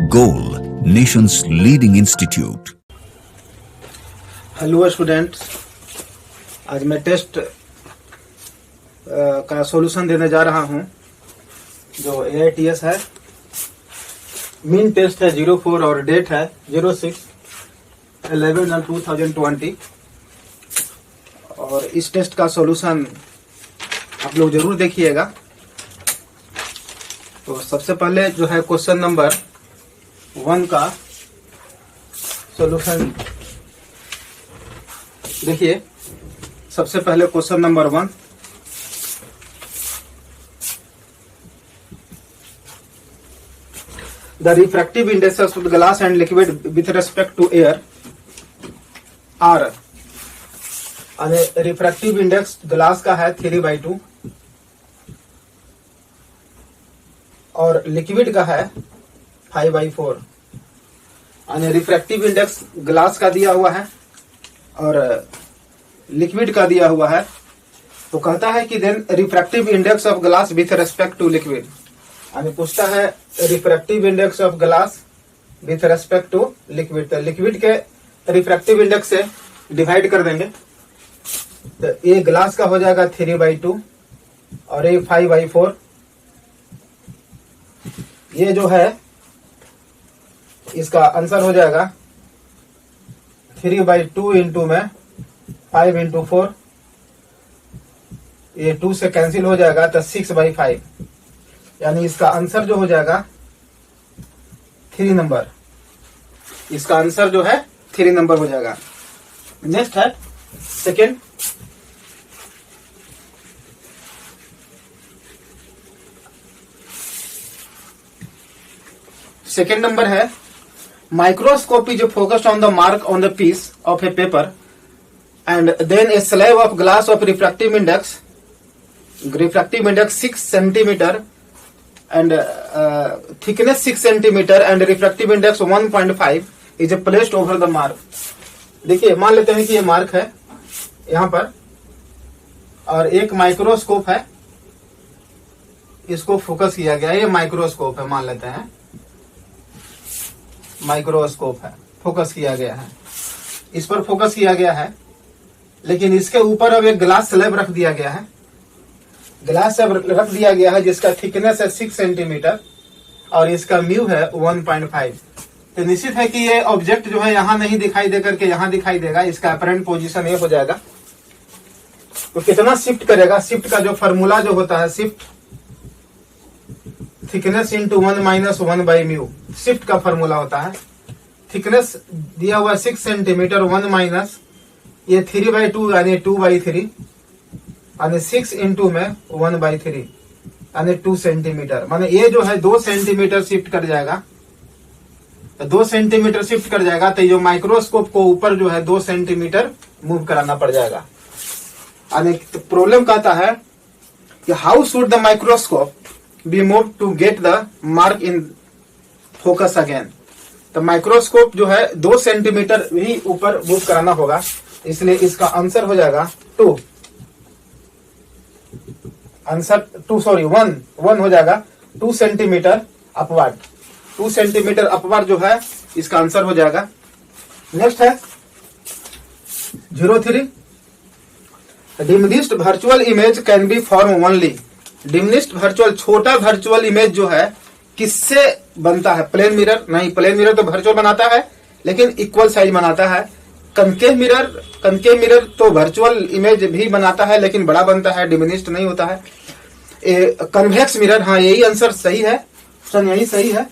Goal, nation's leading institute. Hello students, आज मैं test का सॉल्यूशन देने जा रहा हूं जो AITS है। मीन टेस्ट है 04 और डेट है 06/11/2020। और इस टेस्ट का सॉल्यूशन आप लोग जरूर देखिएगा। तो सबसे पहले जो है क्वेश्चन नंबर 1 का सॉल्यूशन देखिए। सबसे पहले question number 1, the refractive index of glass and liquid with respect to air are. Refractive index glass का है 3/2 और लिक्विड का है 5/4। रिफ्रैक्टिव इंडेक्स ग्लास का दिया हुआ है और लिक्विड का दिया हुआ है। तो कहता है कि then refractive index of glass with respect to liquid. पूछता है refractive index of glass with respect to liquid. तो लिक्विड के रिफ्रैक्टिव इंडेक्स से डिवाइड कर देंगे। तो ये ग्लास का हो जाएगा 3/2 और ये 5/4। ये जो है इसका आंसर हो जाएगा 3/2 इंटू में 5 इंटू 4। ये 2 से कैंसिल हो जाएगा तो 6/5, यानी इसका आंसर जो हो जाएगा 3 नंबर। इसका आंसर जो है 3 नंबर हो जाएगा। नेक्स्ट है सेकेंड। सेकेंड नंबर है microscope is focused on the mark on the piece of a paper and then a slab of glass of refractive index 6 centimeter and thickness 6 centimeter and refractive index 1.5 is placed over the mark। देखिए, मान लेते हैं कि ये mark है यहाँ पर और एक माइक्रोस्कोप है, इसको फोकस किया गया है। ये माइक्रोस्कोप है, मान लेते हैं माइक्रोस्कोप है, फोकस किया गया है, इस पर फोकस किया गया है। लेकिन इसके ऊपर अब एक ग्लास स्लैब रख दिया गया है। ग्लास स्लैब रख दिया गया है जिसका थिकनेस है 6 सेंटीमीटर और इसका म्यू है 1.5। तो निश्चित है कि ये ऑब्जेक्ट जो है यहाँ नहीं दिखाई दे करके यहाँ दिखाई देगा। इसका अपरेंट पोजीशन ये हो जाएगा। तो कितना शिफ्ट करेगा? शिफ्ट का जो फॉर्मूला जो होता है, shift thickness into 1 minus 1/μ, shift का फॉर्मूला होता है। थिकनेस दिया हुआ 6 सेंटीमीटर, 1 माइनस ये 3/2 यानी 2/3 यानी 6 इंटू में 1/3 यानी 2 सेंटीमीटर। माने ये जो है 2 सेंटीमीटर शिफ्ट कर जाएगा। तो 2 सेंटीमीटर शिफ्ट कर जाएगा तो ये माइक्रोस्कोप को ऊपर जो है 2 सेंटीमीटर मूव कराना पड़ जाएगा। प्रॉब्लम कहता है कि how should the microscope be move to get the mark in focus again. तो माइक्रोस्कोप जो है 2 सेंटीमीटर ही ऊपर मूव कराना होगा, इसलिए इसका आंसर हो जाएगा 2। आंसर 1 हो जाएगा 2 सेंटीमीटर अपवर्ड। 2 सेंटीमीटर अपवर्ड जो है इसका आंसर हो जाएगा। नेक्स्ट है 03, diminished virtual image can be form only. Diminished virtual, छोटा वर्चुअल इमेज जो है किससे बनता है? प्लेन मिरर नहीं, प्लेन मिरर तो वर्चुअल बनाता है लेकिन इक्वल साइज बनाता है। कनकेव मिरर तो वर्चुअल इमेज भी बनाता है लेकिन बड़ा बनता है, डिमिनिश्ड नहीं होता है। कन्वेक्स मिरर, हाँ यही आंसर सही है, ऑप्शन यही सही है।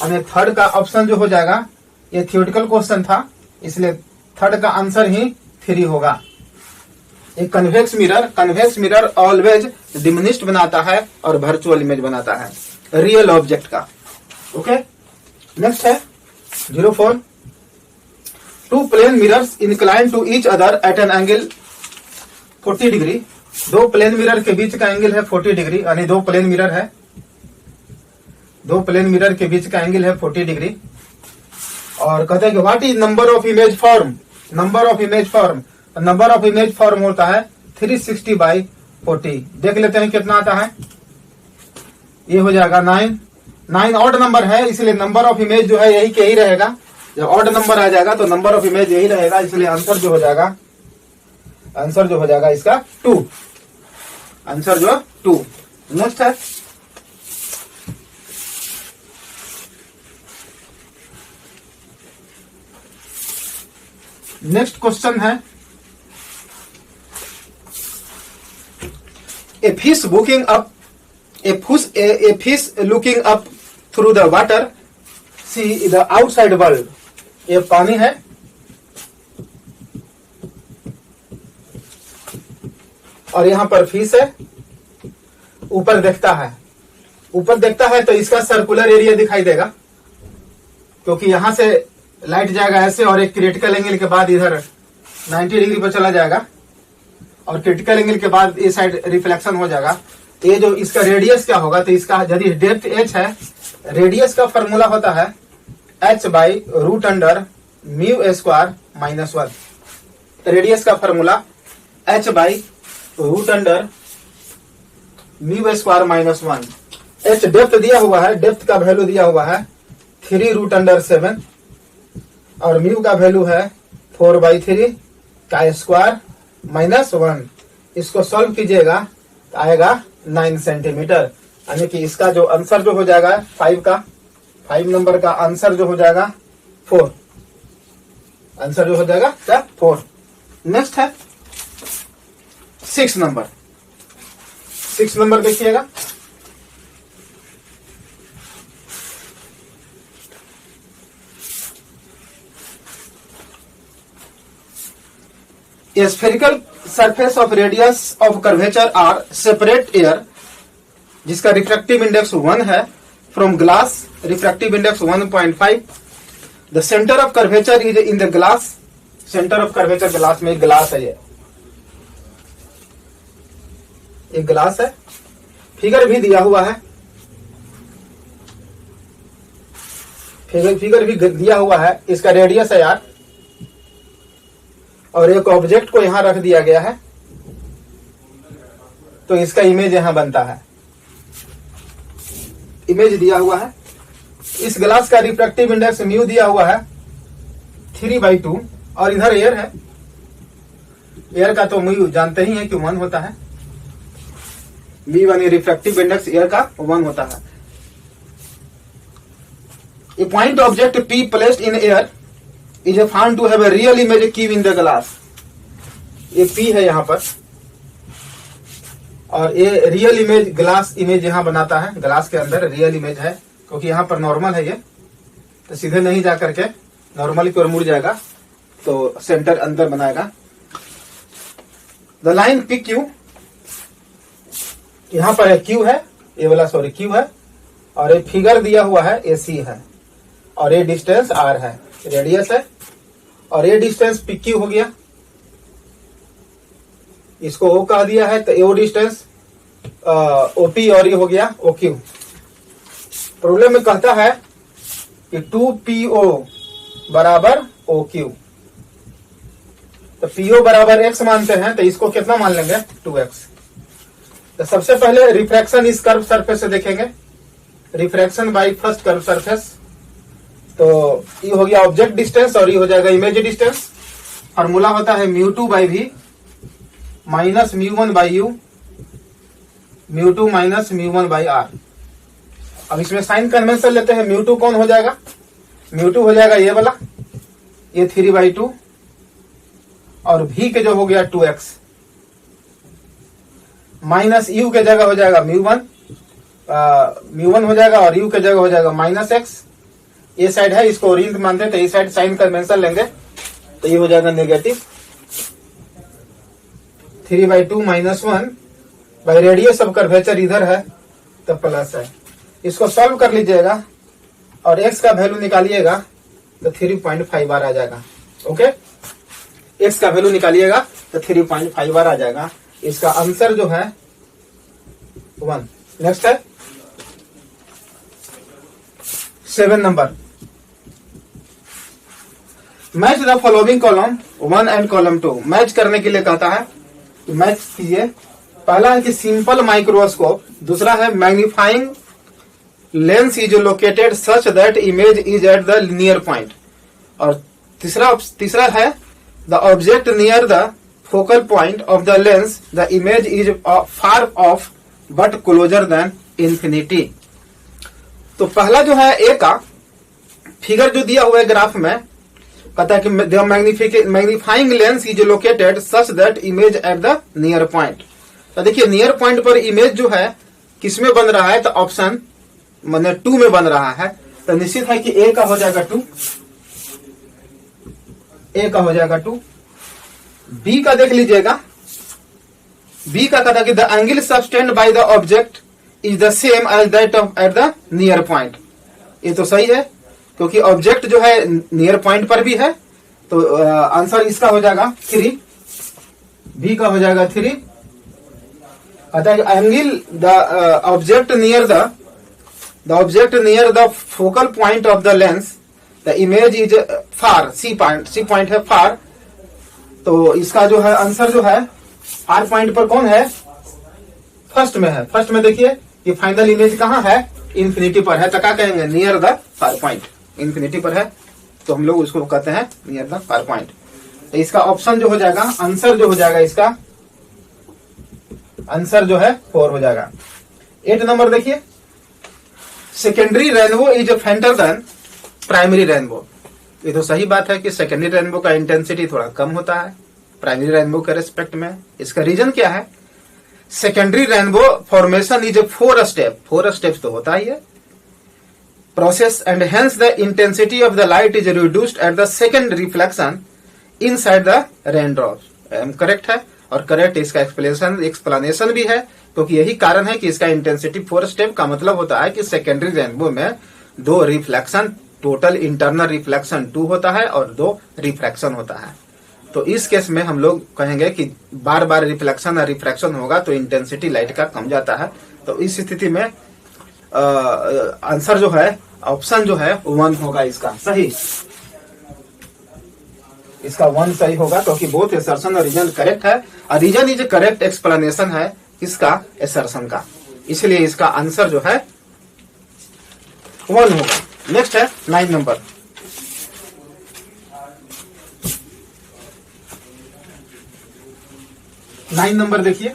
और थर्ड का ऑप्शन जो हो जाएगा, ये थ्योरेटिकल क्वेश्चन था इसलिए थर्ड का आंसर ही 3 होगा। एक कन्वेक्स मिरर ऑलवेज डिमिनिश्ड बनाता है और वर्चुअल इमेज बनाता है रियल ऑब्जेक्ट का। ओके, नेक्स्ट है 04, 2 plane mirrors incline to each other at an angle 40 degree. 2 plane mirror के बीच का एंगल है 40 डिग्री, यानी 2 प्लेन मिरर है, 2 प्लेन मिरर के बीच का एंगल है 40 डिग्री। और कहते हैं कि what is number of image form. Number of image form होता है 360/40। देख लेते हैं कितना आता है। ये हो जाएगा 9 9 ऑड नंबर है, इसलिए नंबर ऑफ इमेज जो है यही के ही रहेगा। जब ऑड नंबर आ जाएगा तो नंबर ऑफ इमेज यही रहेगा, इसलिए आंसर जो हो जाएगा इसका 2। आंसर जो 2। नेक्स्ट है नेक्स्ट क्वेश्चन है a fish looking up through the water see the outside world। ये पानी है, और यहां पर फिश है, ऊपर देखता है तो इसका सर्कुलर एरिया दिखाई देगा, क्योंकि यहां से लाइट जाएगा ऐसे और एक क्रिटिकल एंगल के बाद इधर 90 डिग्री पर चला जाएगा, और क्रिटिकल एंगल के बाद ये साइड रिफ्लेक्शन हो जाएगा। ये जो इसका रेडियस क्या होगा, तो इसका यदि डेप्थ h है, रेडियस का फॉर्मूला होता है h/√μ² -1। रेडियस का फॉर्मूला h/√μ² -1। h डेप्थ दिया हुआ है, डेप्थ का वैल्यू दिया हुआ है 3√7, और म्यू का वैल्यू है 4/3 का स्क्वायर -1। इसको सॉल्व कीजिएगा तो आएगा 9 सेंटीमीटर, यानी कि इसका जो आंसर जो हो जाएगा 5 नंबर का आंसर जो हो जाएगा 4। आंसर जो हो जाएगा 4। नेक्स्ट है 6 नंबर। 6 नंबर देखिएगा, A spherical surface of radius of curvature are separate air, जिसका रिफ्रैक्टिव इंडेक्स 1 है, from glass, refractive index 1.5। The center of curvature is in the glass। Centre of curvature glass में, glass है, ये glass है। Figure भी दिया हुआ है, फिगर भी दिया हुआ है। इसका रेडियस है यार, और एक ऑब्जेक्ट को यहां रख दिया गया है, तो इसका इमेज यहां बनता है। इमेज दिया हुआ है। इस ग्लास का रिफ्रैक्टिव इंडेक्स म्यू दिया हुआ है 3/2, और इधर एयर है। एयर का तो म्यू जानते ही है कि 1 होता है। म्यू यानी रिफ्रैक्टिव इंडेक्स एयर का 1 होता है। A point object P placed in air is found to have a real image कीव इन द ग्लास। ये P है यहां पर, और ये रियल इमेज ग्लास इमेज यहां बनाता है। ग्लास के अंदर रियल इमेज है, क्योंकि यहां पर नॉर्मल है, ये तो सीधे नहीं जा करके नॉर्मल की ओर मुड़ जाएगा, तो सेंटर अंदर बनाएगा। द लाइन PQ, यहां पर Q है, ये वाला सॉरी Q है, और ये फिगर दिया हुआ है AC है, और ये डिस्टेंस R है, रेडियस है, और ये डिस्टेंस PQ हो गया। इसको O कह दिया है, तो ये डिस्टेंस OP, और ये हो गया OQ। प्रॉब्लम में कहता है कि 2PO बराबर OQ, तो PO बराबर x मानते हैं, तो इसको कितना मान लेंगे 2x। तो सबसे पहले रिफ्रैक्शन इस कर्व सरफेस से देखेंगे, refraction by first curve surface. तो ये हो गया ऑब्जेक्ट डिस्टेंस, और ये हो जाएगा इमेज डिस्टेंस। फॉर्मूला होता है μ2/v minus μ1/u, μ2 minus μ1/r। अब इसमें साइन कन्वेंशन लेते हैं। μ2 कौन हो जाएगा, μ2 हो जाएगा ये वाला, ये 3/2, और v के जो हो गया 2x, माइनस u के जगह हो जाएगा μ1 हो जाएगा, और u के जगह हो जाएगा -x। ये साइड है, इसको ओरिजिन मानते हैं, तो ये साइड साइन कन्वेंशन लेंगे, तो ये हो जाएगा negative. 3/2 -1 by radius of curvature इधर है, तो प्लस है। इसको सॉल्व कर लीजिएगा, और x का वैल्यू निकालिएगा, तो 3.5 आ जाएगा। ओके, x का वैल्यू निकालिएगा तो 3.5 आ जाएगा। इसका आंसर जो है 1। नेक्स्ट है 7 number. Match the following column 1 and column 2। Match करने के लिए कहता है, मैच कीजिए। पहला है कि सिंपल माइक्रोस्कोप, दूसरा है magnifying lens is located such that image is eight the near point. और तीसरा है the object near the focal point of the lens the image is far of but closure then infinity. तो पहला जो है ए का फिगर जो दिया हुआ है ग्राफ में, कहता है कि the magnifying lens is located such that image at the near point. तो देखिए नियर पॉइंट पर इमेज जो है किसमें बन रहा है, तो ऑप्शन माने 2 में बन रहा है। तो निश्चित है कि ए का हो जाएगा 2, ए का हो जाएगा 2। बी का देख लीजिएगा, बी का कहता है कि the angle sustained by the object is the same as that of at the near point. ये तो सही है क्योंकि ऑब्जेक्ट जो है नियर पॉइंट पर भी है, तो आंसर इसका हो जाएगा 3, बी का हो जाएगा 3। कहता है angle the object near the focal point of the lens the image is far, C point है फार। तो इसका जो है आंसर जो है फार पॉइंट पर कौन है, फर्स्ट में है। फर्स्ट में देखिए कि फाइनल इमेज कहाँ है, इंफिनिटी पर है, तो क्या कहेंगे near the far point, infinity पर है तो हम लोग उसको कहते हैं नियर द फार पॉइंट। तो इसका ऑप्शन जो हो जाएगा, आंसर जो हो जाएगा, इसका आंसर जो है 4 हो जाएगा। 8 नंबर देखिए, secondary rainbow is fainter than primary rainbow. ये तो सही बात है कि सेकेंडरी रेनबो का इंटेंसिटी थोड़ा कम होता है प्राइमरी रेनबो के रेस्पेक्ट में। इसका रीजन क्या है, secondary rainbow formation is 4 step, 4 steps तो होता ही है process, and hence the intensity of the light is reduced at the second reflection inside the rain drops. Correct है, और करेक्ट इसका एक्सप्लेनेशन भी है, क्योंकि यही कारण है कि इसका इंटेंसिटी 4 स्टेप का मतलब होता है कि सेकेंडरी रेनबो में 2 रिफ्लेक्शन, टोटल इंटरनल रिफ्लेक्शन 2 होता है और 2 रिफ्रैक्शन होता है। तो इस केस में हम लोग कहेंगे कि बार बार रिफ्लेक्शन और रिफ्रैक्शन होगा तो इंटेंसिटी लाइट का कम जाता है। तो इस स्थिति में आंसर जो है, ऑप्शन जो है 1 होगा इसका सही, इसका 1 सही होगा क्योंकि बोथ असर्शन और रीजन करेक्ट है, और रीजन इज करेक्ट एक्सप्लेनेशन है इसका असर्शन का, इसलिए इसका आंसर जो है 1 होगा। नेक्स्ट है 9 नंबर, देखिए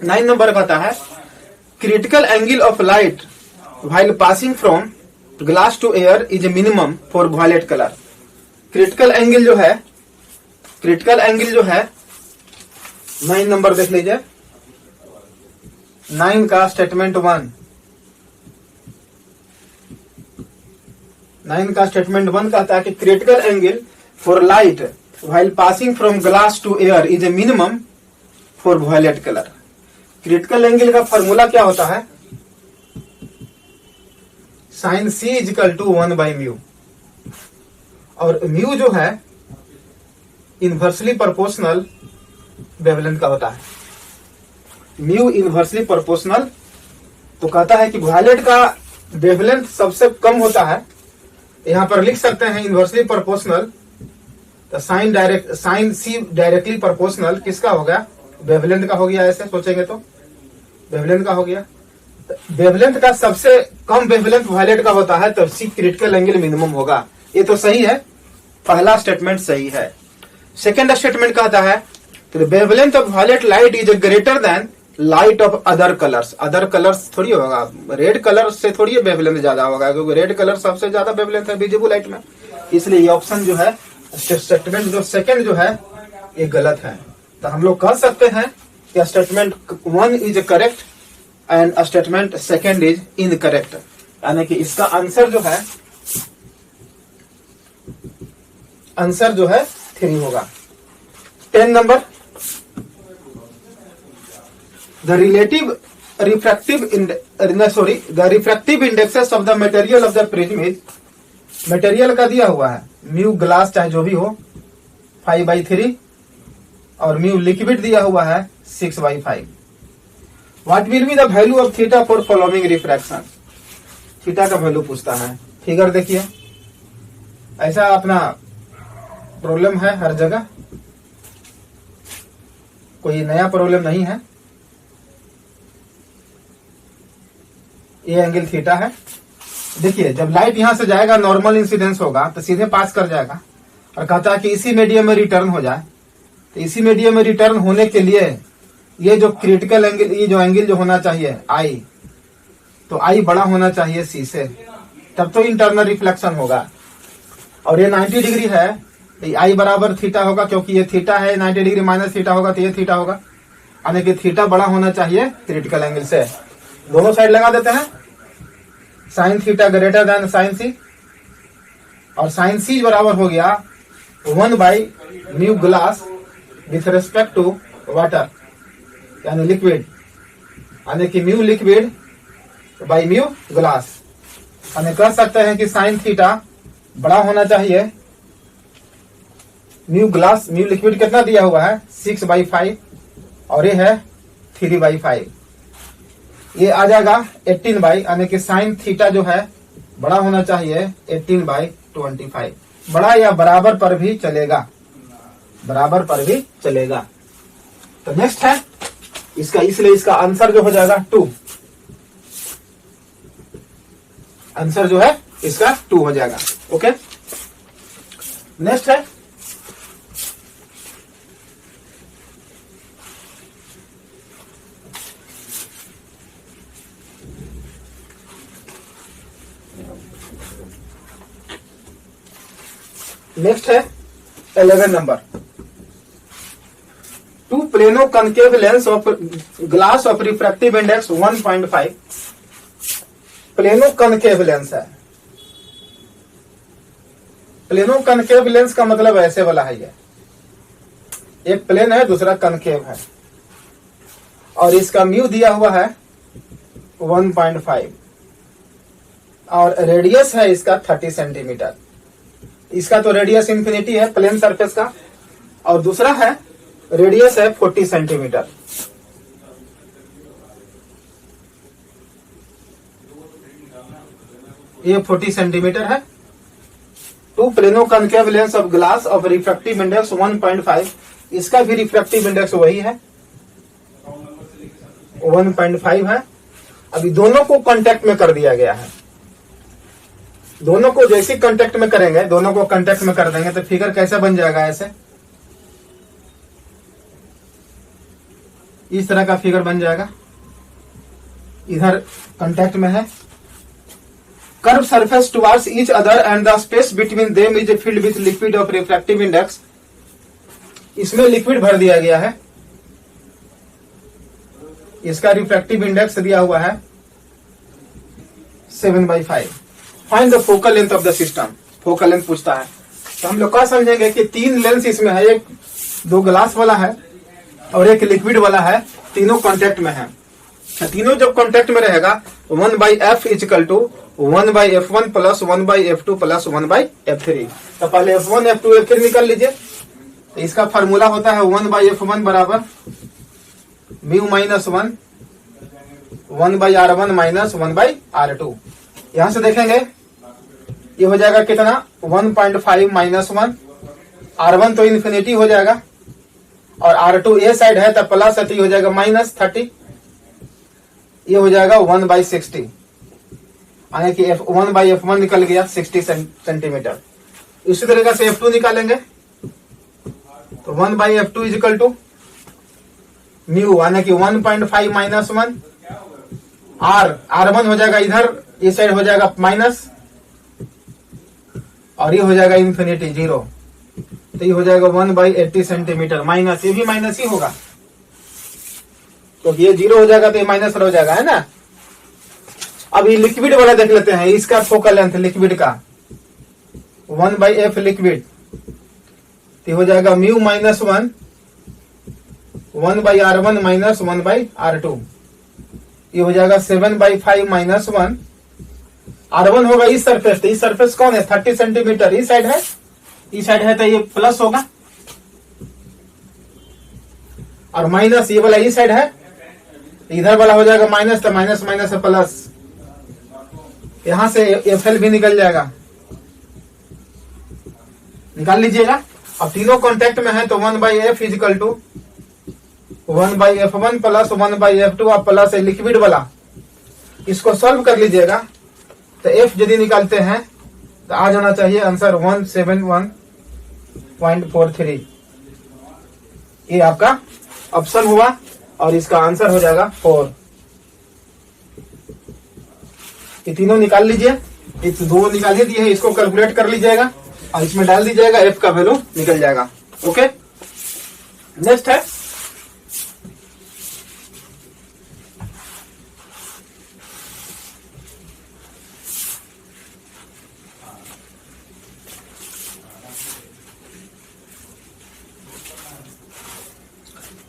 9 नंबर कहता है critical angle of light while passing from glass to air is minimum for violet colour. Critical angle जो है 9 नंबर देख लीजिए, 9 का स्टेटमेंट 1, 9 का स्टेटमेंट 1 कहता है कि critical angle for light while passing from glass to air is a minimum for violet colour. Critical angle का फॉर्मूला क्या होता है, साइन सी इजिकल टू 1/μ, और म्यू जो है इनवर्सली प्रोपोर्शनल वेवलेंथ का होता है, म्यू इनवर्सली प्रोपोर्शनल। तो कहता है कि वायलेट का वेवलेंथ सबसे कम होता है, यहां पर लिख सकते हैं इनवर्सली प्रोपोर्शनल, तो साइन सी डायरेक्टली प्रोपोर्शनल किसका हो गया, वेवलेंथ का हो गया। ऐसे सोचेंगे तो वेवलेंथ का हो गया, वेवलेंथ का सबसे कम वेवलेंथ वायलेट का होता है, तो सी क्रिटिकल एंगल मिनिमम होगा। ये तो सही है, पहला स्टेटमेंट सही है। सेकेंड स्टेटमेंट कहता है the wavelength of violet light is greater than light of other colours. Other colours थोड़ी होगा, रेड कलर से थोड़ी वेवलेंथ ज्यादा होगा, क्योंकि रेड कलर सबसे ज्यादा वेवलेंथ है विजिबल लाइट में, इसलिए ये ऑप्शन जो है स्टेटमेंट जो सेकेंड जो है ये गलत है। तो हम लोग कह सकते हैं कि statement 1 is correct and statement second is incorrect, यानी कि इसका आंसर जो है 3 होगा। 10 number, the refractive indexes of the material of the prism is, material का दिया हुआ है म्यू ग्लास चाहे जो भी हो 5/3 और म्यू लिक्विड दिया हुआ है 6/5। What will be the value of theta for following refraction, theta का वैल्यू पूछता है। फिगर देखिए, ऐसा अपना प्रॉब्लम है हर जगह, कोई नया प्रॉब्लम नहीं है। ये एंगल थीटा है। देखिए जब लाइट यहां से जाएगा नॉर्मल इंसिडेंस होगा तो सीधे पास कर जाएगा और कहता है कि इसी मीडियम में रिटर्न हो जाए। तो इसी मीडियम में रिटर्न होने के लिए ये जो क्रिटिकल एंगल, ये जो एंगल जो होना चाहिए आई, तो आई बड़ा होना चाहिए सी से, तब तो इंटरनल रिफ्लेक्शन होगा। और ये 90 डिग्री है तो आई बराबर थीटा होगा, क्योंकि ये थीटा है, 90 डिग्री माइनस थीटा होगा तो ये थीटा होगा, यानी कि थीटा बड़ा होना चाहिए क्रिटिकल एंगल से। दोनों साइड लगा देते हैं, sine theta greater than sine C, और साइन सी बराबर हो गया 1/μ glass with respect to water, यानी लिक्विड, यानी कि mu liquid by mu glass. यानी कह सकते हैं कि साइन थीटा बड़ा होना चाहिए म्यू ग्लास, म्यू लिक्विड कितना दिया हुआ है 6/5 और ये है 3/5, ये आ जाएगा 18 यानी कि साइन थीटा जो है बड़ा होना चाहिए 18/25। बड़ा या बराबर पर भी चलेगा, बराबर पर भी चलेगा। तो नेक्स्ट है इसका, इसलिए इसका आंसर जो हो जाएगा 2, आंसर जो है इसका 2 हो जाएगा। ओके, नेक्स्ट है नेक्स्ट है 11 नंबर। Two plano concave lens of glass of refractive index 1.5, plano concave lens है। प्लेनो कनकेव लेंस का मतलब ऐसे वाला है, ये एक प्लेन है दूसरा कनकेव है, और इसका म्यू दिया हुआ है 1.5 और रेडियस है इसका 30 सेंटीमीटर। इसका तो रेडियस इंफिनिटी है प्लेन सरफेस का, और दूसरा है रेडियस है 40 सेंटीमीटर। ये 40 सेंटीमीटर है। Two plano concave lens of glass of refractive index 1.5, इसका भी रिफ्रैक्टिव इंडेक्स वही है 1.5 है। अभी दोनों को कांटेक्ट में कर दिया गया है, दोनों को जैसे कांटेक्ट में करेंगे, दोनों को कांटेक्ट में कर देंगे तो फिगर कैसे बन जाएगा, ऐसे इस तरह का फिगर बन जाएगा। इधर कांटेक्ट में है, curve surface towards each other and the space between them is filled with liquid of refractive index. इसमें लिक्विड भर दिया गया है, इसका रिफ्रैक्टिव इंडेक्स दिया हुआ है 7/5। Find the focal length of the system, focal length पूछता है। तो हम लोग क्या समझेंगे कि 3 लेंस इसमें है, एक 2 ग्लास वाला है और एक लिक्विड वाला है, तीनों कांटेक्ट में है। तीनों जब कांटेक्ट में रहेगा 1/f equal to 1/f1 plus 1/f2 plus 1/f3। तो पहले f1 f2 f3 निकाल लीजिए। तो इसका फार्मूला होता है 1/f1 बराबर mu minus 1 1/r1 minus 1/r2। यहां से देखेंगे ये हो जाएगा कितना 1.5 माइनस 1, r1 तो इन्फिनिटी हो जाएगा और r2 ये साइड है तो प्लस 30 हो जाएगा माइनस 30, ये हो जाएगा 1/60, यानी कि 1/f1 निकल गया 60 सेंटीमीटर। इसी तरीके से f2 निकालेंगे तो 1/f2 is equal to mu, यानी कि 1.5 माइनस 1, r1 हो जाएगा इधर, ये साइड हो जाएगा माइनस और ये हो जाएगा इन्फिनिटी 0, तो ये हो जाएगा 1/80 सेंटीमीटर माइनस, ये भी माइनस ही होगा तो ये 0 हो जाएगा तो ये माइनस हो जाएगा, है ना। अब ये लिक्विड वाला देख लेते हैं, इसका फोकल लेंथ लिक्विड का 1/f लिक्विड तो हो जाएगा mu minus 1 1/r1 minus 1/r2, ये हो जाएगा 7/5 माइनस 1। r1 होगा इस सरफेस, तो इस सरफेस कौन है 30 सेंटीमीटर, इस साइड है, इस साइड है तो ये प्लस होगा, और माइनस ये वाला इस साइड है, इधर वाला हो जाएगा माइनस, तो माइनस माइनस है प्लस, यहां से एफएल भी निकल जाएगा, निकाल लीजिएगा। अब तीनों कॉन्टेक्ट में है तो 1/f is equal to 1/f1 plus 1/f2 आप प्लस लिक्विड वाला इसको सॉल्व कर लीजिएगा तो f यदि निकालते हैं तो आ जाना चाहिए आंसर 171.43। ये आपका ऑप्शन हुआ और इसका आंसर हो जाएगा 4। ये तीनों निकाल लीजिए, इस दो निकाल दिए हैं, इसको कैलकुलेट कर लीजिएगा और इसमें डाल दीजिएगा, f का वैल्यू निकल जाएगा। ओके, नेक्स्ट है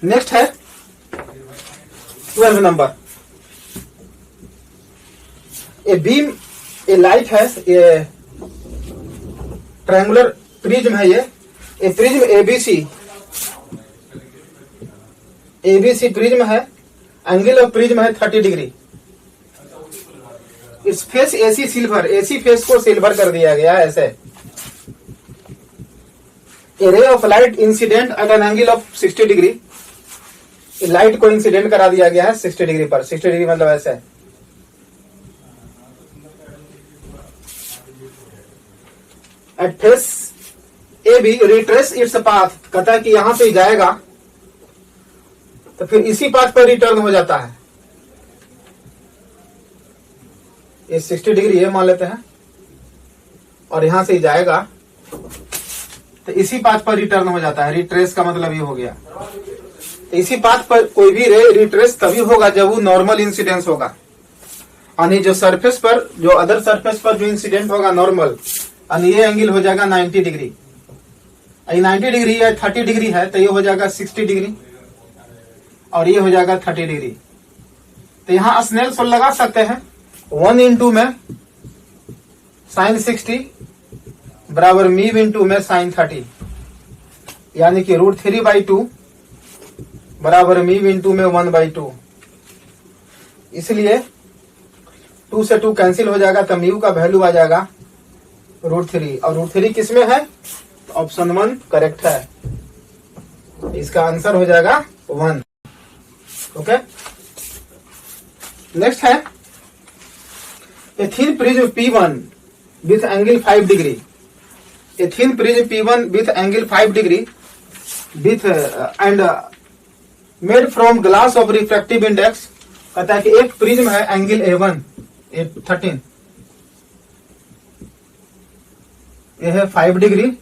नेक्स्ट है 12 number. A beam a light है, ये ट्रायंगुलर प्रिज्म है, ये प्रिज्म एबीसी प्रिज्म है, एंगल ऑफ प्रिज्म है 30 डिग्री। इस face AC silver, AC face को सिल्वर कर दिया गया ऐसे। A ray of light incident at an angle of 60 degree, light को इंसिडेंट करा दिया गया है 60 डिग्री पर। 60 डिग्री मतलब ऐसे at face A B retrace its path, कहता है कि यहां से जाएगा तो फिर इसी पाथ पर रिटर्न हो जाता है। ये 60 डिग्री ये मान लेते हैं और यहां से जाएगा तो इसी पाथ पर रिटर्न हो जाता है। रिट्रेस का मतलब ये हो गया। तो इसी पाथ पर कोई भी रे रिट्रेस तभी होगा जब वो नॉर्मल इंसिडेंस होगा, यानी जो सरफेस पर, जो अदर सरफेस पर जो इंसिडेंट होगा नॉर्मल, यानी ये एंगल हो जाएगा 90 डिग्री। 90 डिग्री या 30 डिग्री है तो ये हो जाएगा 60 डिग्री और ये हो जाएगा 30 डिग्री। तो यहां स्नेल्स लगा सकते हैं 1 इंटू में साइन 60 बराबर मीव इंटू में साइन 30, यानी कि √3/2 बराबर मीव इंटू में 1/2। इसलिए 2 से 2 कैंसिल हो जाएगा तो म्यू का वैल्यू आ जाएगा √3, और √3 किसमें है? ऑप्शन 1 करेक्ट है। इसका आंसर हो जाएगा 1। ओके, नेक्स्ट है a thin prism P1 with angle 5 degree. A thin prism P1 with angle 5 degree with and made from glass of refractive index, कहता है कि एक प्रिज्म है एंगल A1 13, यह है 5 डिग्री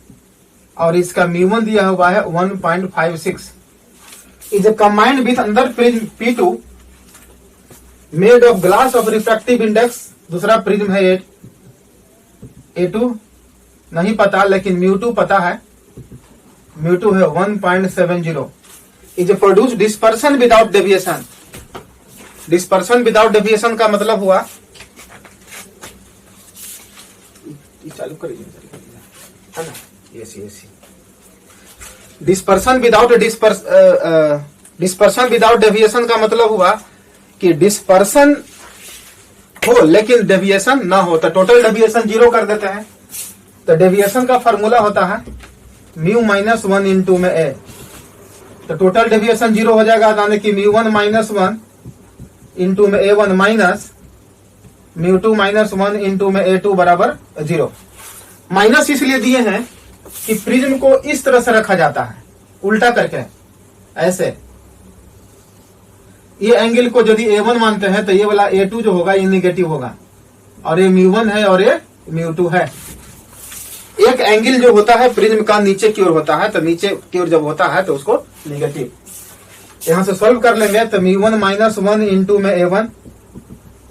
और इसका μ1 दिया हुआ है 1.56। इज कंबाइंड विथ अंदर prism P2 made of glass of refractive index. दूसरा प्रिज्म है A2 नहीं पता, लेकिन μ2 पता है, μ2 है 1.70। Is produce dispersion without deviation. Dispersion without deviation का मतलब हुआ, चालू करिए है ना, ऐसी डिस्पर्सन विदाउट डेविएशन का मतलब हुआ कि डिस्पर्सन हो लेकिन डेविएशन ना हो, तो टोटल डेविएशन 0 कर देते हैं। तो डेविएशन का फॉर्मूला होता है μ-1 इंटू में a, तो टोटल डेविएशन 0 हो जाएगा, यानी कि μ1 - 1 इंटू में a1 माइनस μ2 - 1 इंटू में a2 बराबर 0। माइनस इसलिए दिए हैं कि प्रिज्म को इस तरह से रखा जाता है, उल्टा करके ऐसे। ये एंगल को यदि a1 मानते हैं तो ये वाला a2 जो होगा ये निगेटिव होगा, और ये μ1 है और ये μ2 है। एक एंगल जो होता है प्रिज्म का नीचे की ओर होता है, तो नीचे की ओर जब होता है तो उसको निगेटिव। यहां से सॉल्व कर लेंगे तो μ1 - 1 इंटू में a1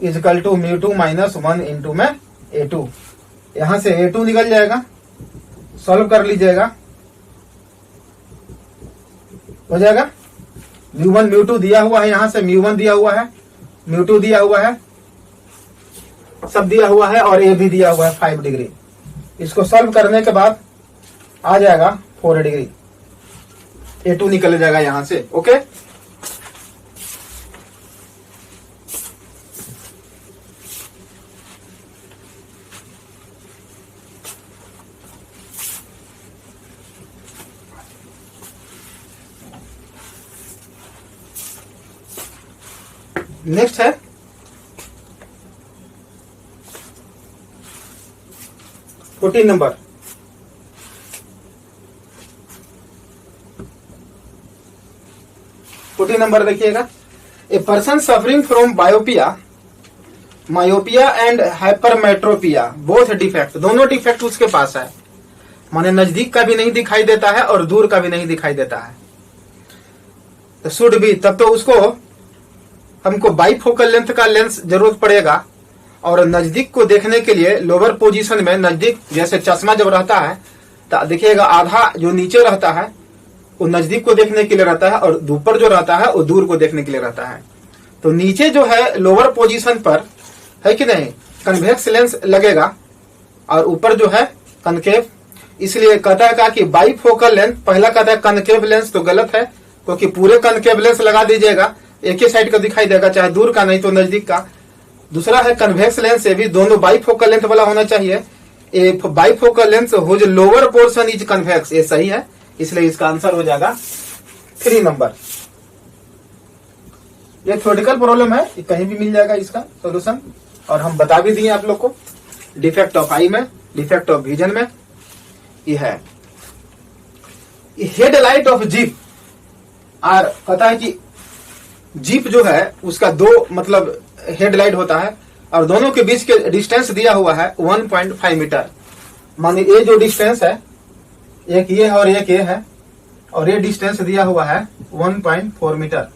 इजकल टू μ2 - 1 इंटू में a2। यहां से a2 निकल जाएगा, सॉल्व कर लीजिएगा, हो जाएगा। μ1 μ2 दिया हुआ है, यहां से μ1 दिया हुआ है, μ2 दिया हुआ है, सब दिया हुआ है, और a भी दिया हुआ है 5 डिग्री। इसको सॉल्व करने के बाद आ जाएगा 4 डिग्री, a2 निकल जाएगा यहां से। ओके, नेक्स्ट है 14 नंबर। देखिएगा, a person suffering from myopia and hypermetropia both defect, दोनों डिफेक्ट उसके पास है, माने नजदीक का भी नहीं दिखाई देता है और दूर का भी नहीं दिखाई देता है। तो शुड भी, तब तो उसको हमको बाइफोकल लेंथ का लेंस जरूरत पड़ेगा, और नजदीक को देखने के लिए लोअर पोजीशन में नजदीक, जैसे चश्मा जब रहता है तो देखिएगा आधा जो नीचे रहता है वो नजदीक को देखने के लिए रहता है, और ऊपर जो रहता है वो दूर को देखने के लिए रहता है। तो नीचे जो है लोअर पोजीशन पर है कि नहीं, कन्वेक्स लेंस लगेगा, और ऊपर जो है कनकेव। इसलिए कहता है कि बाइफोकल लेंस, पहला कहता है कनकेव लेंस, तो गलत है, क्योंकि पूरे कनकेव लेंस लगा दीजिएगा, एक ही साइड का दिखाई देगा, चाहे दूर का नहीं तो नजदीक का। दूसरा है कन्वेक्स लेंस, ये भी दोनों बाइफोकल लेंथ वाला होना चाहिए। एक bifocal lens whose lower portion is convex, ये सही है, इसलिए इसका आंसर हो जाएगा 3 नंबर। ये थ्योरेटिकल प्रॉब्लम है, ये कहीं भी मिल जाएगा इसका सॉल्यूशन, और हम बता भी दिए आप लोग को। डिफेक्ट ऑफ आई में, डिफेक्ट ऑफ विजन में ये है। हेडलाइट ऑफ जीप, और पता है कि जीप जो है उसका 2 मतलब हेडलाइट होता है, और दोनों के बीच के डिस्टेंस दिया हुआ है 1.5 मीटर। मानिए ये जो डिस्टेंस है, एक ये है और एक ये है, और ये डिस्टेंस दिया हुआ है 1.4 metre.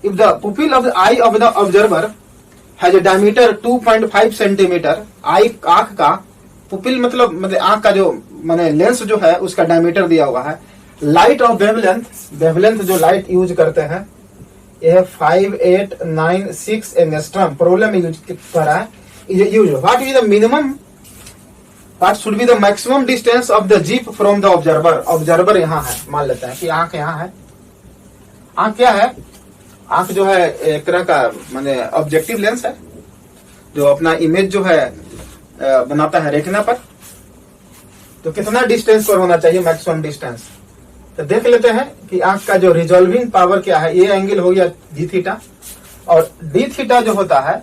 If the pupil of the eye of the observer has a diameter 2.5 centimetre, eye आंख का पुपिल मतलब आंख का जो माने लेंस जो है उसका डायमीटर दिया हुआ है। लाइट ऑफ वेवलेंथ जो लाइट यूज करते हैं यह 5896 एंगस्ट्रॉम प्रॉब्लम यूज कर रहा है। Use what is the minimum, what should be the maximum distance of the jeep from the observer. Observer यहाँ है, मान लेते हैं कि आंख यहाँ है। आंख क्या है, आंख जो है एक तरह का माने ऑब्जेक्टिव लेंस है, जो अपना इमेज जो है बनाता है रेटिना पर। तो कितना डिस्टेंस पर होना चाहिए मैक्सिमम डिस्टेंस, तो देख लेते हैं कि आंख का जो रिजॉल्विंग पावर क्या है। ये एंगल हो गया जी थीटा, और डी थीटा जो होता है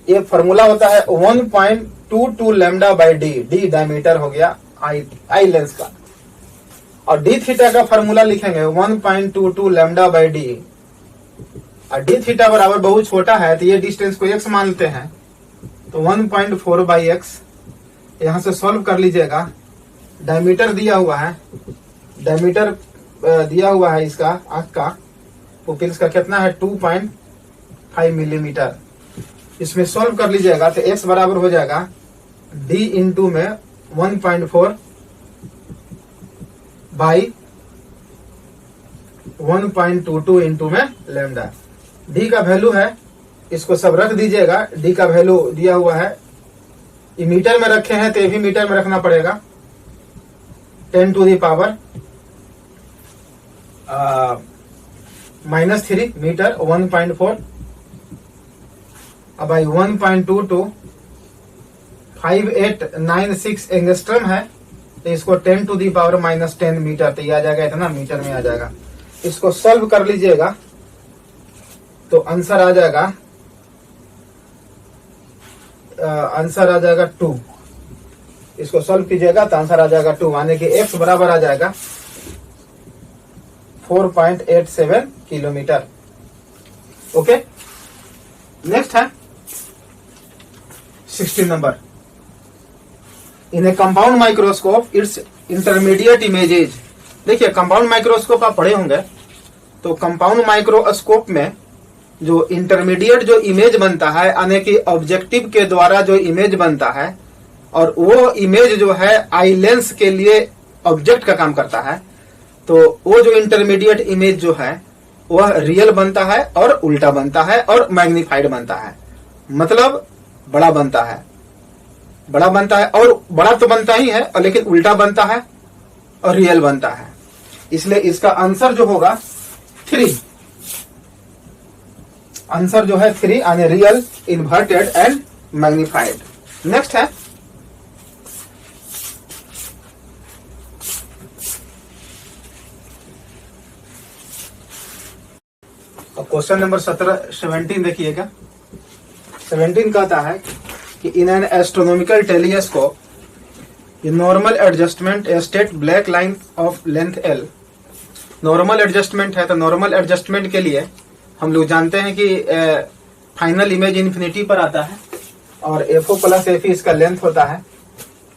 ये फॉर्मूला होता है 1.22 lambda by D. D diameter हो गया आई लेंस का, और डी थीटा का फॉर्मूला लिखेंगे 1.22 लैम्डा बाई डी। और डी थीटा बराबर बहुत छोटा है तो ये डिस्टेंस को x मानते हैं, तो 1.4 बाई एक्स। यहां से सॉल्व कर लीजिएगा। डायमीटर दिया हुआ है, डायमीटर दिया हुआ है इसका आंख का पुपिल्स का कितना है 2.5 मिलीमीटर। इसमें सॉल्व कर लीजिएगा तो x बराबर हो जाएगा d इंटू में 1.4 बाई 1.22 इंटू में लैम्डा। d का वैल्यू है, इसको सब रख दीजिएगा। d का वैल्यू दिया हुआ है, ये मीटर में रखे हैं तो ये भी मीटर में रखना पड़ेगा। 10 टू दी पावर -3 मीटर 1.4 अब भाई 1.22 5896 एंगस्ट्रम है, तो इसको 10 टू दी पावर -10 मीटर, तो ये आ जाएगा इतना मीटर में आ जाएगा। इसको सॉल्व कर लीजिएगा तो आंसर आ जाएगा 2। इसको सॉल्व कीजिएगा तो आंसर आ जाएगा 2, माने कि x बराबर आ जाएगा 4.87 किलोमीटर। ओके, नेक्स्ट है 16 number. In A compound microscope it's intermediate images. देखिए कंपाउंड माइक्रोस्कोप आप पढ़े होंगे, तो कंपाउंड माइक्रोस्कोप में जो इंटरमीडिएट जो इमेज बनता है, यानी कि ऑब्जेक्टिव के द्वारा जो इमेज बनता है, और वो इमेज जो है आई लेंस के लिए ऑब्जेक्ट का काम करता है, तो वो जो इंटरमीडिएट इमेज जो है वह रियल बनता है और उल्टा बनता है और मैग्नीफाइड बनता है। मतलब बड़ा बनता है, बड़ा बनता है, और बड़ा तो बनता ही है और लेकिन उल्टा बनता है और रियल बनता है। इसलिए इसका आंसर जो होगा 3, आंसर जो है 3 यानी real, inverted and magnified. Next है 17 क्वेश्चन नंबर 17 देखिएगा। 17 कहता है कि in an astronomical telescope normal adjustment state black line of length L. Normal adjustment है तो नॉर्मल एडजस्टमेंट के लिए हम लोग जानते हैं कि फाइनल इमेज इन्फिनिटी पर आता है और एफओ प्लस एफई इसका लेंथ होता है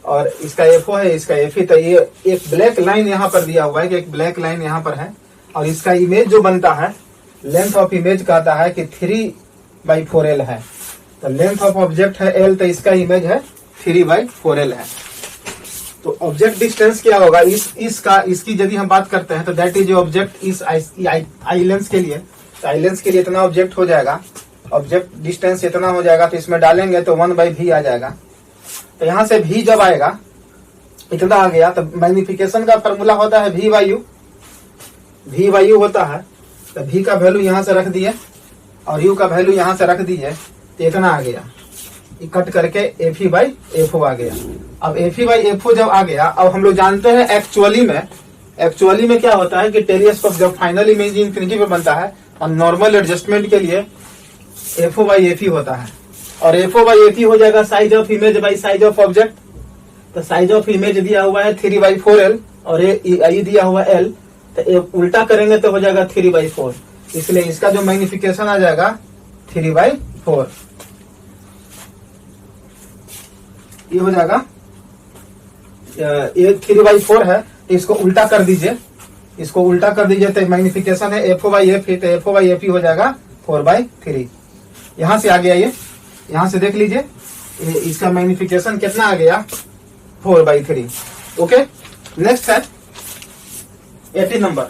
और इसका एफओ है, इसका एफई। तो ये एक ब्लैक लाइन यहाँ पर दिया हुआ है कि एक ब्लैक लाइन यहाँ पर है और इसका इमेज जो बनता है, लेंथ ऑफ इमेज कहता है कि 3/4L है। तो लेंथ ऑफ ऑब्जेक्ट है L, तो इसका इमेज है 3/4L है। तो ऑब्जेक्ट डिस्टेंस क्या होगा इसकी यदि हम बात करते हैं तो दैट इज ऑब्जेक्ट इस आई लेंस के लिए, तो आई लेंस के लिए इतना ऑब्जेक्ट हो जाएगा, ऑब्जेक्ट डिस्टेंस इतना हो जाएगा। तो इसमें डालेंगे तो 1/v आ जाएगा। तो यहां से v जब आएगा इतना आ गया तो मैग्निफिकेशन का फॉर्मूला होता है v/u। v/u होता है तो v का वैल्यू यहां से रख दिए और u का वैल्यू यहां से रख दिए तो इतना आ गया, कट करके fe/fo आ गया। अब fe/fo जब आ गया, अब हम लोग जानते हैं एक्चुअली में क्या होता है कि टेलीस्कोप जब फाइनल इमेज इन्फिनिटी पे बनता है और नॉर्मल एडजस्टमेंट के लिए FO/FE होता है और FO/FE हो जाएगा size of image by size of object. तो साइज ऑफ इमेज दिया हुआ है 3/4L और ये दिया हुआ L, तो उल्टा करेंगे तो हो जाएगा 3/4। इसलिए इसका जो मैग्निफिकेशन आ जाएगा 3/4 ये हो जाएगा। ये 3/4 है, इसको उल्टा कर दीजिए, इसको उल्टा कर दीजिए तो मैग्निफिकेशन है FO/FE, तो FO/FE हो जाएगा 4/3। यहां से आ गया, ये यहां से देख लीजिए इसका मैग्निफिकेशन कितना आ गया 4/3। ओके, नेक्स्ट है 18 number.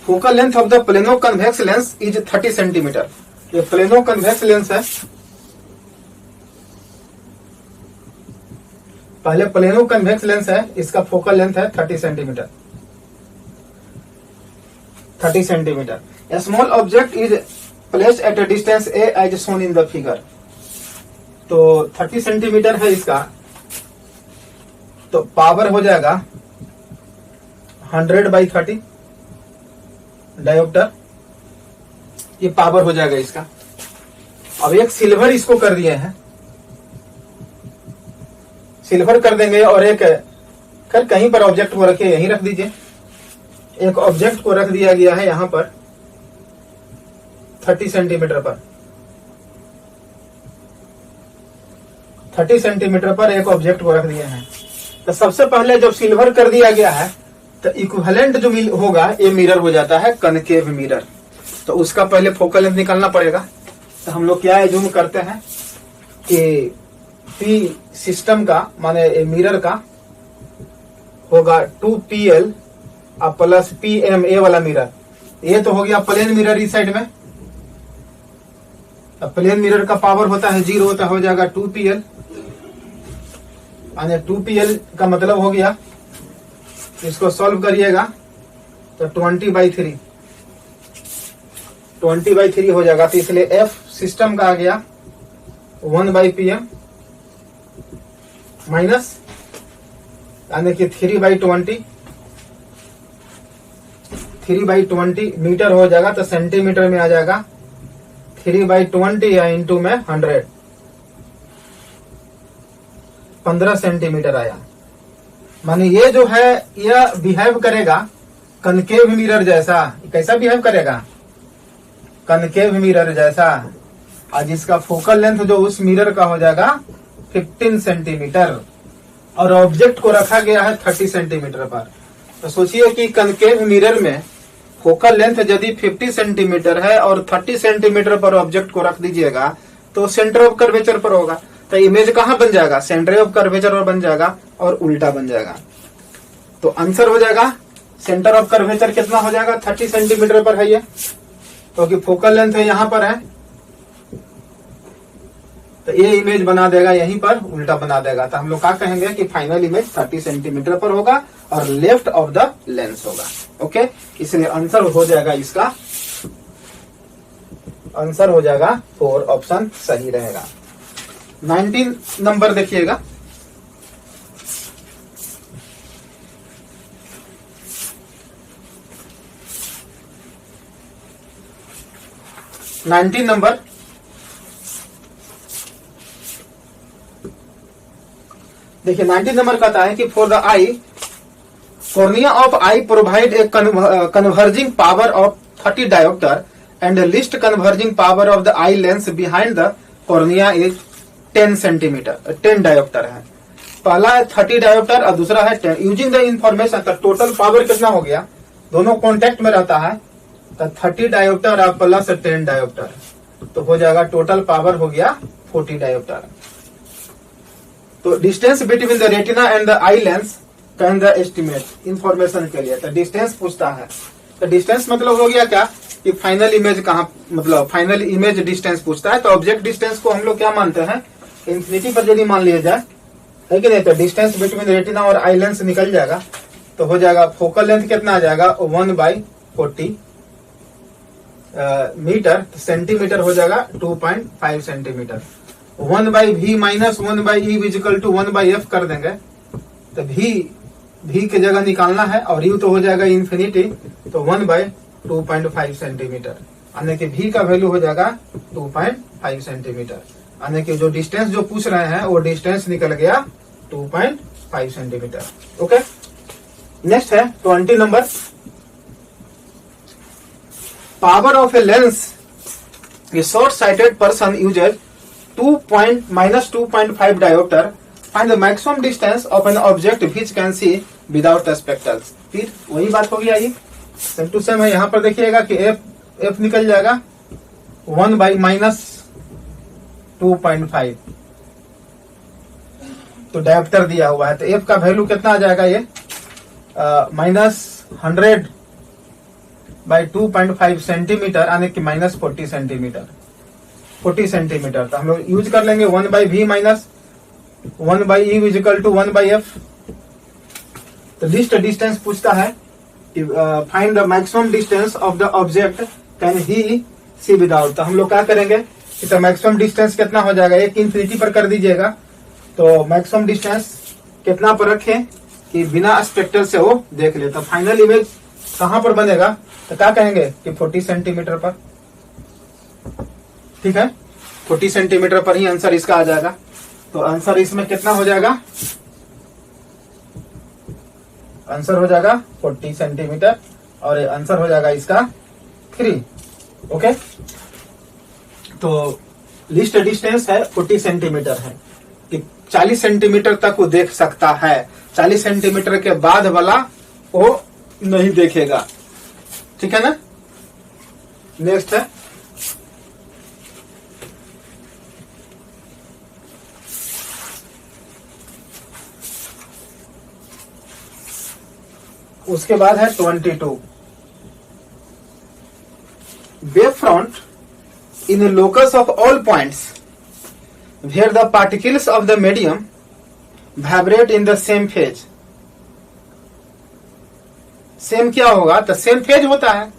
Focal length of the plano convex lens is 30 centimetre. ये प्लेनो कन्वेक्स लेंस है। पहले प्लेनो कन्वेक्स लेंस है, इसका फोकल लेंथ है 30 centimetre. 30 centimetre. A small object is placed at a distance a as shown in the figure। तो 30 centimetre है इसका, तो पावर हो जाएगा 100/30 डायोप्टर, ये पावर हो जाएगा इसका। अब एक सिल्वर इसको कर दिए हैं, सिल्वर कर देंगे और एक कहीं पर ऑब्जेक्ट को रखिए, यहीं रख दीजिए। एक ऑब्जेक्ट को रख दिया गया है यहां पर 30 सेंटीमीटर पर, 30 सेंटीमीटर पर एक ऑब्जेक्ट को रख दिए हैं। तो सबसे पहले जब सिल्वर कर दिया गया है तो इक्विवेलेंट जो होगा ये मिरर हो जाता है कनकेव मिरर। तो उसका पहले फोकल लेंथ निकालना पड़ेगा। तो हम लोग क्या एज्यूम करते हैं कि पी सिस्टम का माने मिरर का होगा 2PL प्लस PM ए वाला मिरर। ये तो हो गया प्लेन मिरर इस साइड में। प्लेन मिरर का पावर होता है 0, होता हो जाएगा 2PL। 2PL का मतलब हो गया, इसको सॉल्व करिएगा तो 20/3 हो जाएगा। तो इसलिए F सिस्टम का आ गया 1/PM माइनस यानी कि 3/20 मीटर हो जाएगा। तो सेंटीमीटर में आ जाएगा 3/20 या इंटू में 100, 15 सेंटीमीटर आया। माने ये जो है यह बिहेव करेगा कनकेव मिरर जैसा। कैसा बिहेव करेगा? कनकेव मिरर जैसा। आज इसका फोकल लेंथ जो उस मिरर का हो जाएगा 15 सेंटीमीटर और ऑब्जेक्ट को रखा गया है 30 सेंटीमीटर पर। तो सोचिए कि कनकेव मिरर में फोकल लेंथ यदि 50 सेंटीमीटर है और 30 सेंटीमीटर पर ऑब्जेक्ट को रख दीजिएगा तो सेंटर ऑफ कर्वेचर पर होगा। तो इमेज कहां बन जाएगा? सेंटर ऑफ कर्वेचर पर बन जाएगा और उल्टा बन जाएगा। तो आंसर हो जाएगा सेंटर ऑफ कर्वेचर कितना हो जाएगा? 30 सेंटीमीटर पर है ये, क्योंकि फोकल लेंथ है यहां पर है तो ये इमेज बना देगा यहीं पर, उल्टा बना देगा। तो हम लोग क्या कहेंगे कि फाइनल इमेज 30 सेंटीमीटर पर होगा और लेफ्ट ऑफ द लेंस होगा। ओके, इसलिए आंसर हो जाएगा इसका, आंसर हो जाएगा 4, ऑप्शन सही रहेगा। 19 नंबर देखिएगा। नंबर, देखिए 19 नंबर कहता है कि for the I cornea of I provide a converging power of 30 dioptre and least converging power of the eye lens behind the cornea is 10 centimetre, 10 dioptre है। पहला है 30 डायोप्टर और दूसरा है 10। यूजिंग द इंफॉर्मेशन, तो टोटल पावर कितना हो गया, दोनों कॉन्टेक्ट में रहता है, तो 30 डायोप्टर और प्लस 10 डायोप्टर, तो हो जाएगा टोटल पावर हो गया 40 डायोप्टर। तो distance between the retina and the eye lens can the estimate, information के लिए तो डिस्टेंस पूछता है। तो डिस्टेंस मतलब हो गया क्या कि फाइनल इमेज कहाँ, मतलब फाइनल इमेज डिस्टेंस पूछता है। तो ऑब्जेक्ट डिस्टेंस को हम लोग क्या मानते हैं, इंफिनिटी पर यदि मान लिया जाए, है कि नहीं, तो डिस्टेंस बिटवीन रेटिना और आई लेंस निकल जाएगा। तो हो जाएगा फोकल लेंथ कितना आ जाएगा 1/40 मीटर, तो सेंटीमीटर हो जाएगा 2.5 centimetre. 1/v minus 1/e equal to 1/f कर देंगे, तो v की जगह निकालना है और u तो हो जाएगा इंफिनिटी, तो 1/2.5 सेंटीमीटर, यानी कि v का वैल्यू हो जाएगा 2.5 सेंटीमीटर, यानी कि जो डिस्टेंस जो पूछ रहे हैं वो डिस्टेंस निकल गया 2.5 सेंटीमीटर। ओके, नेक्स्ट है 20 नंबर। Power of a lens a short sighted person uses -2.5 diopter. Find the maximum distance of an object which can see without spectacles. फिर वही बात हो गया, ये सेम टू सेम है। यहाँ पर देखिएगा कि f निकल जाएगा 1/-2.5, तो डायोप्टर दिया हुआ है, तो f का वैल्यू कितना आ जाएगा, ये -100/2.5 सेंटीमीटर, यानी कि -40 सेंटीमीटर, 40 सेंटीमीटर। तो हम लोग यूज कर लेंगे 1/v minus 1/e equal to 1/f। तो डिस्टेंस पूछता है कि find the maximum distance of the object can he see without. तो हम लोग क्या करेंगे कि तो मैक्सिमम डिस्टेंस कितना हो जाएगा, एक इंफिनिटी पर कर दीजिएगा, तो मैक्सिमम डिस्टेंस कितना पर रखें कि बिना स्पेक्टर से वो देख ले। तो फाइनल इमेज कहां पर बनेगा, तो क्या कहेंगे कि 40 सेंटीमीटर पर, ठीक है, 40 सेंटीमीटर पर ही आंसर इसका आ जाएगा। तो आंसर इसमें कितना हो जाएगा, आंसर हो जाएगा 40 सेंटीमीटर और आंसर हो जाएगा इसका 3। ओके, तो लिस्ट डिस्टेंस है 40 सेंटीमीटर है कि 40 सेंटीमीटर तक वो देख सकता है, 40 सेंटीमीटर के बाद वाला वो नहीं देखेगा, ठीक है ना। नेक्स्ट है उसके बाद है 22। Wave front in a locus of all points where the particles of the medium vibrate in the same phase। Same क्या होगा, तो सेम फेज होता है,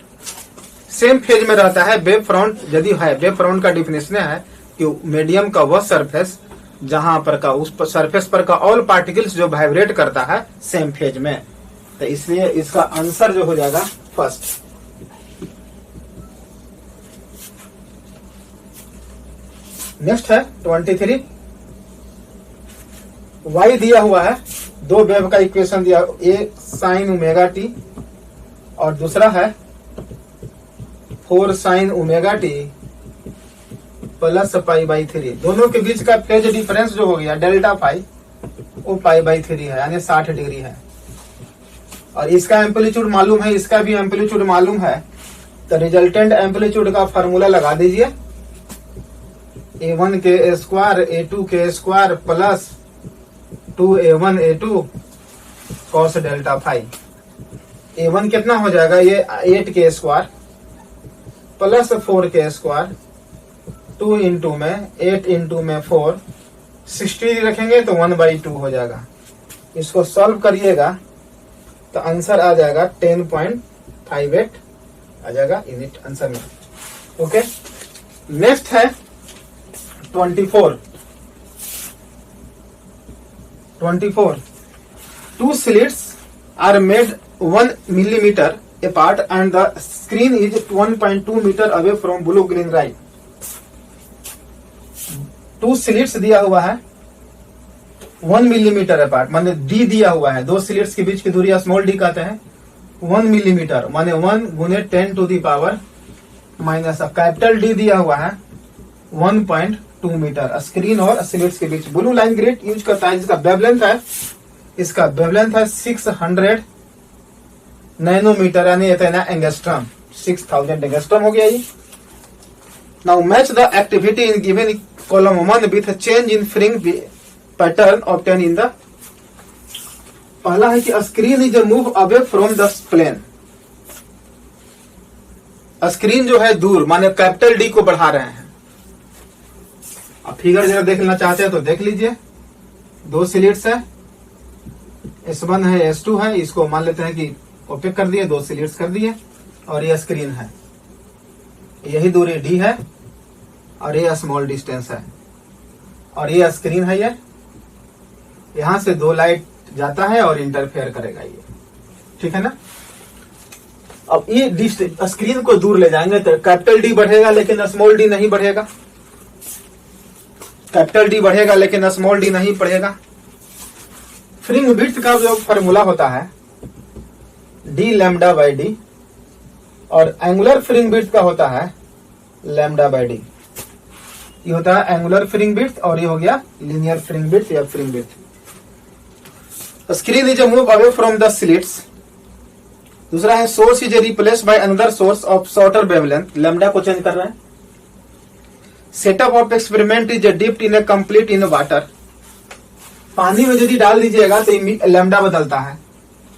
सेम फेज में रहता है वेव फ्रंट। यदि है वेव फ्रंट का डिफिनेशन है कि मीडियम का वह सरफेस जहां पर का उस सरफेस पर का ऑल पार्टिकल्स जो वाइब्रेट करता है सेम फेज में, तो इसलिए इसका आंसर जो हो जाएगा फर्स्ट। नेक्स्ट है 23। y दिया हुआ है, दो वेव का इक्वेशन दिया, ए साइन ओमेगा टी और दूसरा है 4 साइन ओमेगा टी प्लस π/3। दोनों के बीच का फेज डिफरेंस जो हो गया डेल्टा फाई, वो π/3 है, यानी 60 डिग्री है। और इसका एम्पलीट्यूड मालूम है, इसका भी एम्पलीट्यूड मालूम है, तो रिजल्टेंट एम्पलीट्यूड का फॉर्मूला लगा दीजिए, a1 के स्क्वायर a2 के square plus 2a1 a2 cos delta phi. a1 कितना हो जाएगा, ये 8 के स्क्वायर प्लस 4 के स्क्वायर 2 इंटू में 8 इंटू में 4, 60 रखेंगे तो 1/2 हो जाएगा। इसको सॉल्व करिएगा तो आंसर आ जाएगा 10.58 आ जाएगा यूनिट आंसर में। ओके, नेक्स्ट है 24। 2 slits are made 1 millimeter apart and the screen is 1.2 meter away from blue green light। 2 slits दिया हुआ है 1 मिलीमीटर अपार्ट, माने डी दिया हुआ है। 2 स्लिट्स के बीच की दूरी स्मॉल डी कहते हैं। 1 मिलीमीटर माने 1 गुने 10 to the power minus, capital D दिया हुआ है 1.2 मीटर स्क्रीन और स्लिट्स के बीच। ब्लू लाइन ग्रिड यूज करता है, जिसका वेवलेंथ है, इसका वेवलेंथ है 600 नैनोमीटर यानी इतना एंगस्ट्रम, 6000 एंगस्ट्रम हो गया ये। Now match the activity in given column 1 with change in fringe pattern obtain in the. पहला है कि screen is move away from the plane. Screen जो है दूर, माने कैपिटल डी को बढ़ा रहे हैं। अब फिगर जरा देख लेना चाहते हैं तो देख लीजिए। 2 स्लिट्स है, S1 है S2 है, इसको मान लेते हैं कि ओपेक कर दिए, 2 स्लिट्स कर दिए, और ये स्क्रीन है, यही दूरी डी है और ये स्मॉल डिस्टेंस है, और ये स्क्रीन है। ये यहां से 2 लाइट जाता है और इंटरफेयर करेगा ये, ठीक है ना। अब ये स्क्रीन को दूर ले जाएंगे तो कैपिटल डी बढ़ेगा लेकिन स्मॉल डी नहीं बढ़ेगा। कैपिटल डी बढ़ेगा लेकिन स्मॉल डी नहीं बढ़ेगा। फ्रिंग विड्थ का जो फॉर्मूला होता है डी लैम्डा बाई डी, और एंगुलर फ्रिंग विड्थ का होता है लैम्डा बाई डी। ये होता है एंगुलर फ्रिंग विड्थ और ये हो गया लीनियर फ्रिंग विड्थ या fringe width. Screen is move away from the slits. दूसरा है source is replace by another source of shorter wavelength, lambda को चेंज कर रहे हैं। Setup of experiment is dipped in a complete in water. पानी में यदि डाल दीजिएगा तो लैम्डा बदलता है,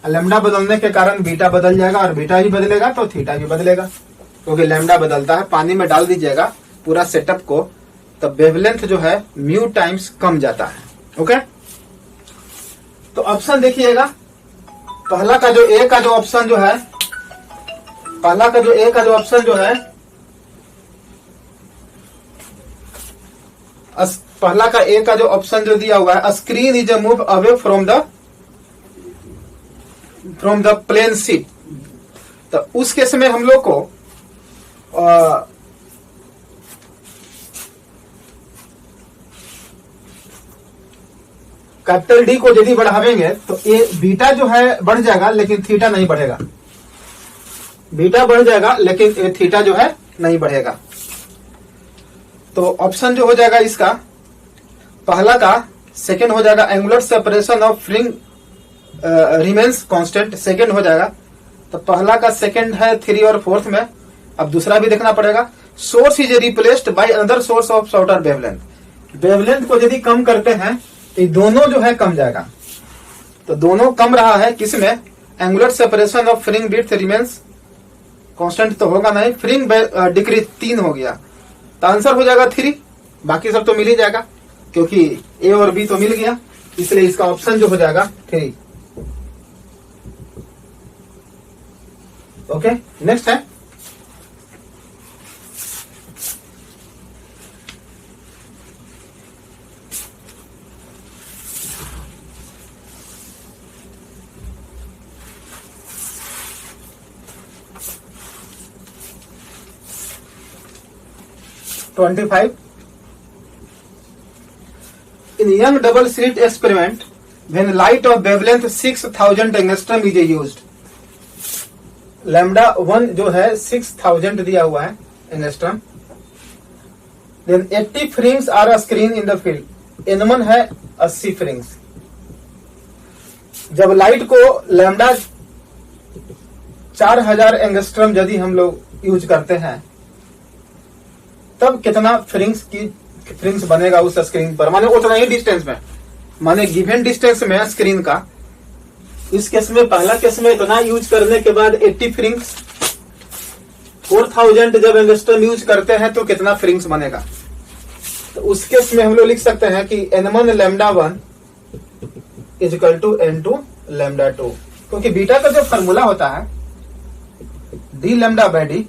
लैम्डा बदलने के कारण बीटा बदल जाएगा, और बीटा भी बदलेगा तो थीटा भी बदलेगा, क्योंकि लैम्डा बदलता है। पानी में डाल दीजिएगा पूरा सेटअप को तो वेवलेंथ जो है म्यू टाइम्स कम जाता है। ओके, तो ऑप्शन देखिएगा। पहला का जो ए का जो ऑप्शन जो है, पहला का जो ए का जो ऑप्शन जो है, पहला का ए का जो ऑप्शन जो दिया हुआ है, screen is move away from the plane sheet, तो उस केस में हम लोग को कैपिटल डी को यदि बढ़ावेंगे तो ए बीटा जो है बढ़ जाएगा लेकिन थीटा नहीं बढ़ेगा। बीटा बढ़ जाएगा लेकिन थीटा जो है नहीं बढ़ेगा। तो ऑप्शन जो हो जाएगा इसका पहला का सेकंड हो जाएगा, angular separation of फ्रिंग remains constant, second हो जाएगा। तो पहला का सेकंड है 3 और 4 में। अब दूसरा भी देखना पड़ेगा। Source is replaced by another source of shorter wavelength. Wavelength को यदि कम करते हैं तो दोनों जो है कम जाएगा। तो दोनों कम रहा है किसमें, angular separation of फ्रिंग width remains constant तो होगा नहीं, फ्रिंग डिक्रीज 3 हो गया, तो आंसर हो जाएगा 3। बाकी सब तो मिल ही जाएगा क्योंकि ए और बी तो मिल गया, इसलिए इसका ऑप्शन जो हो जाएगा 3। ओके, नेक्स्ट है (25). In young double slit experiment, when light of wavelength 6000 angstrom is used, lambda 1 जो है 6000 दिया हुआ है angstrom, then 80 fringes are screen in the field, N1 है 80 फ्रिंग्स। जब लाइट को लैम्डा 4000 एंगस्ट्रम यदि हम लोग यूज करते हैं तब कितना फ्रिंग्स बनेगा उस स्क्रीन पर, माने उतना ही डिस्टेंस में, माने गिवन डिस्टेंस में स्क्रीन का। इस केस में पहला केस में इतना यूज करने के बाद 80 फ्रिंग्स, 4000 जब एंगस्ट्रम यूज करते हैं तो कितना फ्रिंग्स बनेगा, तो उस केस में हम लोग लिख सकते हैं कि n1 lambda 1 is equal to n2 lambda 2, क्योंकि बीटा का जो फॉर्मूला होता है d लैम्डा बाय डी,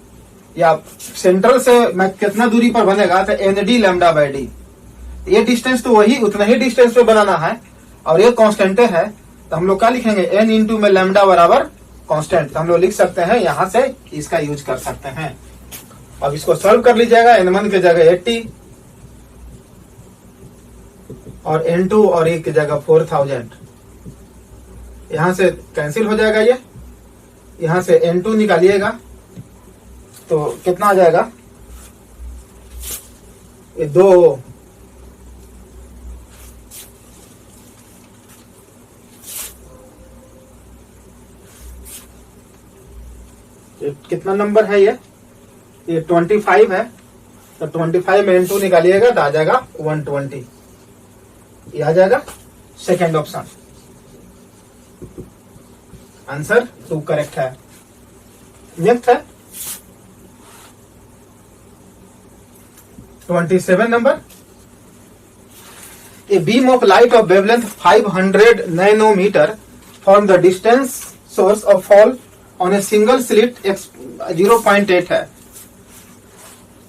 या सेंट्रल से मैं कितना दूरी पर बनेगा तो nd लैम्डा बाय डी, ये डिस्टेंस तो वही उतना ही डिस्टेंस पे बनाना है और ये कांस्टेंट है, तो हम लोग क्या लिखेंगे n इंटू में लैम्डा बराबर कांस्टेंट, तो हम लोग लिख सकते हैं यहां से इसका यूज कर सकते हैं। अब इसको सॉल्व कर लीजिएगा, n1 की जगह 80 और n2 और एक की जगह 4000, यहां से कैंसिल हो जाएगा, ये यहां से n2 निकालिएगा तो कितना आ जाएगा, ये 2 कितना नंबर है, ये 25 है, तो 25 में n2 निकालिएगा तो आ जाएगा 120, ये आ जाएगा सेकेंड ऑप्शन, आंसर 2 करेक्ट है। नेक्स्ट है 27 number, a beam of light of wavelength 500 nanometre from the distance source of fall on a single slit 0.8 है,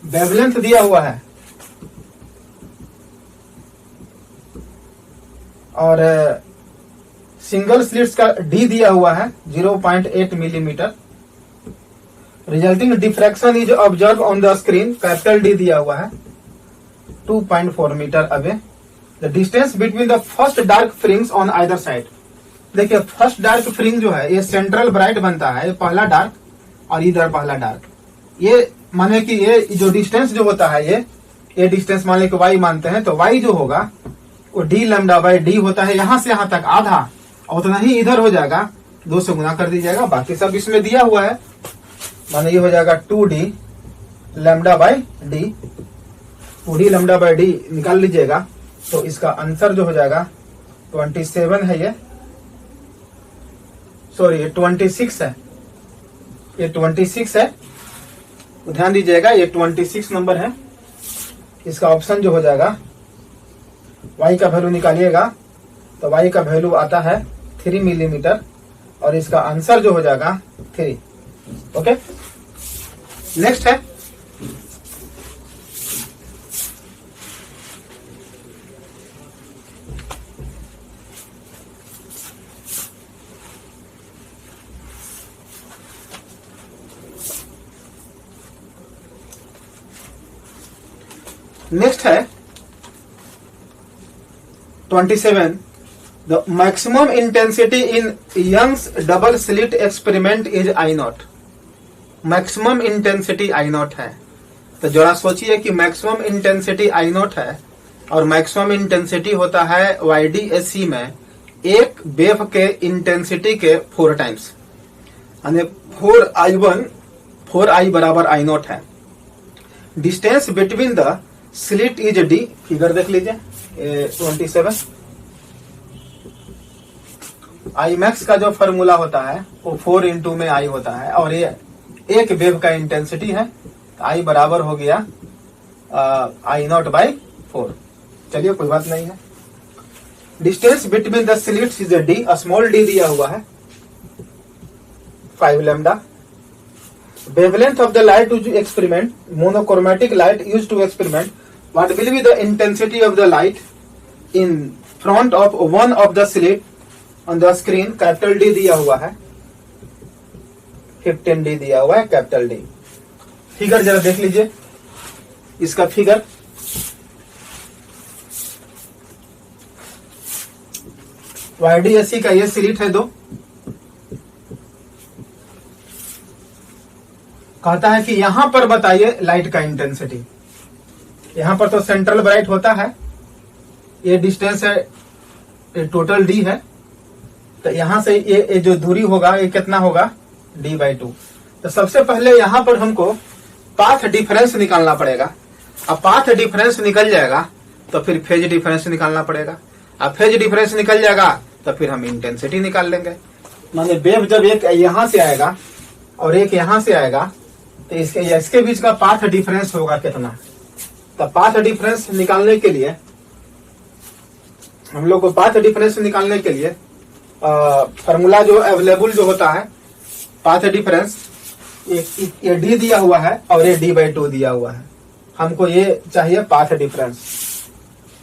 वेवलेंथ दिया हुआ है और सिंगल स्लिट्स का डी दिया हुआ है 0.8 millimetre, resulting diffraction is observe on the screen, capital D दिया हुआ है 2.4 metre away, the distance between the first dark fringes on either side. देखिए फर्स्ट डार्क फ्रिंग जो है ये सेंट्रल ब्राइट बनता है, ये पहला डार्क और इधर पहला डार्क, ये माने कि ये जो डिस्टेंस जो होता है ये डिस्टेंस मान लें y मानते हैं, तो y जो होगा वो d लैम्डा बाय डी होता है, यहां से यहां तक आधा और उतना ही इधर हो जाएगा, 2 से गुना कर दीजिएगा, बाकी सब इसमें दिया हुआ है, माने ये हो जाएगा 2d lambda by D, 2d lambda by D निकाल लीजिएगा तो इसका आंसर जो हो जाएगा 27 है, ये सॉरी ये 26 है, ये 26 है, ध्यान दीजिएगा ये 26 नंबर है, इसका ऑप्शन जो हो जाएगा y का वैल्यू निकालिएगा तो y का वैल्यू आता है 3 मिलीमीटर और इसका आंसर जो हो जाएगा 3। ओके, नेक्स्ट है है 27, the maximum intensity in Young's double slit experiment is I0, maximum intensity I0 है, तो जरा सोचिए कि मैक्सिमम इंटेंसिटी I0 है और मैक्सिमम इंटेंसिटी होता है YDSC में एक वेव के इंटेंसिटी के 4 टाइम्स, यानी 4I बराबर I0 है, distance between the slit is D, figure देख लीजिए 27, आई मैक्स का जो फॉर्मूला होता है वो 4 इंटू में आई होता है और ये एक वेव का इंटेंसिटी है, तो आई बराबर हो गया I0 बाई 4। चलिए कोई बात नहीं है, distance between the slits is D, small D दिया हुआ है 5 lambda, wavelength of the light to experiment, monochromatic light used to experiment, what will be the intensity of the light in front of one of the slit on the screen, capital D दिया हुआ है 15D दिया हुआ है capital D। Figure जरा देख लीजिए, इसका फिगर YDSC का ये स्लिट है 2, कहता है कि यहां पर बताइए लाइट का इंटेंसिटी, यहां पर तो सेंट्रल ब्राइट होता है, ये डिस्टेंस है, ये टोटल डी है, तो यहां से ये जो दूरी होगा ये कितना होगा d/2। तो सबसे पहले यहां पर हमको पाथ डिफरेंस निकालना पड़ेगा, अब पाथ डिफरेंस निकल जाएगा तो फिर फेज डिफरेंस निकालना पड़ेगा, अब फेज डिफरेंस निकल जाएगा तो फिर हम इंटेंसिटी निकाल लेंगे, माने वेव जब एक यहां से आएगा और एक यहां से आएगा तो इसके बीच का पाथ डिफरेंस होगा कितना, तो पाथ डिफरेंस निकालने के लिए हम लोग को पाथ डिफरेंस निकालने के लिए फॉर्मूला जो अवेलेबल जो होता है पाथ डिफरेंस, ये डी दिया हुआ है और ये d/2 दिया हुआ है, हमको ये चाहिए पाथ डिफरेंस।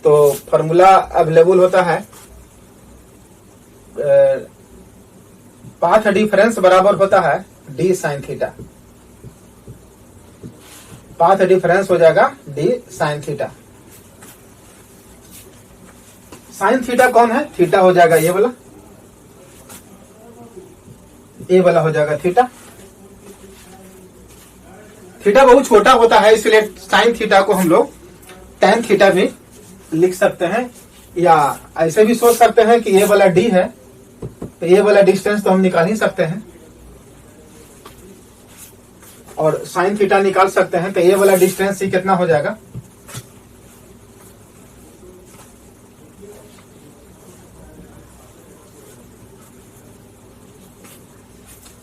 तो फॉर्मूला अवेलेबल होता है पाथ डिफरेंस बराबर होता है d sin theta. Path difference हो जाएगा d sin theta. Sine theta कौन है? थीटा हो जाएगा ये वाला, ये वाला हो जाएगा थीटा। थीटा बहुत छोटा होता है इसलिए साइन थीटा को हम लोग tan थीटा भी लिख सकते हैं, या ऐसे भी सोच सकते हैं कि ये वाला d है तो ये वाला डिस्टेंस तो हम निकाल ही सकते हैं और साइन थीटा निकाल सकते हैं। तो ये वाला डिस्टेंस ही कितना हो जाएगा?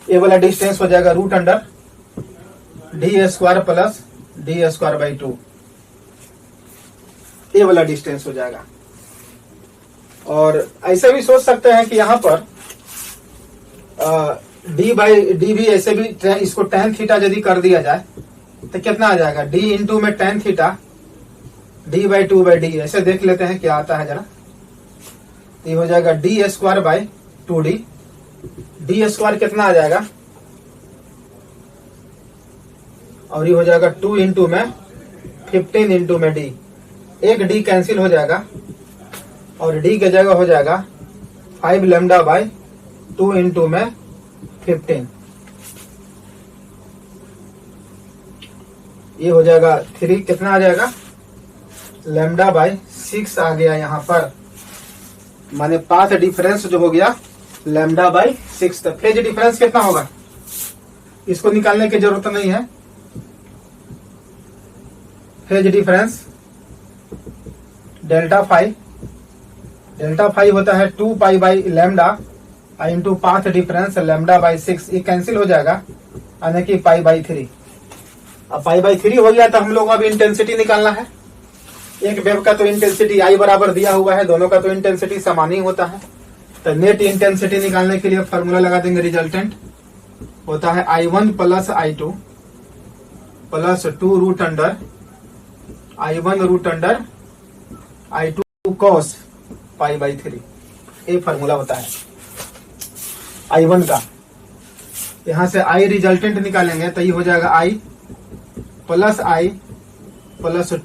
ये वाला डिस्टेंस हो जाएगा √d² प्लस d²/2। ये वाला डिस्टेंस हो जाएगा। और ऐसे भी सोच सकते हैं कि यहाँ पर d/d भी ऐसे भी इसको tan थीटा यदि कर दिया जाए तो कितना आ जाएगा? d इंटू में tan थीटा d/2/d। ऐसे देख लेते हैं क्या आता है जरा। ये हो जाएगा d²/2d। d² कितना आ जाएगा? और ये हो जाएगा 2 इंटू में 15 इंटू में d। एक d कैंसिल हो जाएगा और d की जगह हो जाएगा 5 λ/2 इंटू में 15। ये हो जाएगा 3, कितना आ जाएगा? λ/6 आ गया यहाँ पर, माने पाथ डिफरेंस जो हो गया λ/6। तो फेज डिफरेंस कितना होगा? इसको निकालने की जरूरत नहीं है। फेज डिफरेंस डेल्टा फाई होता है 2π/λ इंटू पाथ डिफरेंस λ/6। ये कैंसिल हो जाएगा यानी कि π/3। अब π/3 हो गया तो हम लोग अब इंटेंसिटी निकालना है। एक वेव का तो इंटेंसिटी I बराबर दिया हुआ है, दोनों का तो इंटेंसिटी समान ही होता है। तो नेट इंटेंसिटी निकालने के लिए फॉर्मूला लगा देंगे। रिजल्टेंट होता है I1 plus I2 plus 2 √I1 √I2 cos π/3। ये फॉर्मूला होता है I1 का। यहां से I रिजल्टेंट निकालेंगे तो ये हो जाएगा I प्लस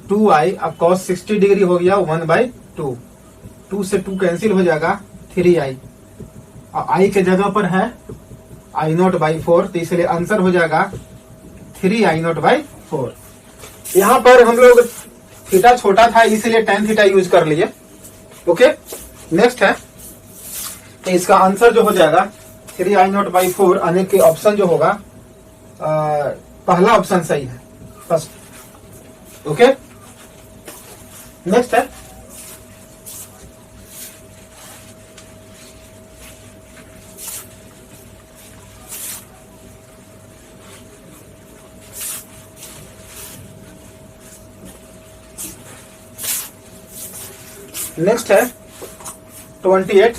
2I। अब cos 60 डिग्री हो गया 1/2। 2 से 2 कैंसिल हो जाएगा 3I। और I के जगह पर है I0/4, तो इसलिए आंसर हो जाएगा 3I0/4। यहाँ पर हम लोग थीटा छोटा था इसलिए tan थीटा यूज कर लिए। ओके, नेक्स्ट है तो इसका आंसर जो हो जाएगा 3I0/4, आने के ऑप्शन जो होगा पहला ऑप्शन सही है, फर्स्ट। ओके, नेक्स्ट है नेक्स्ट है 28।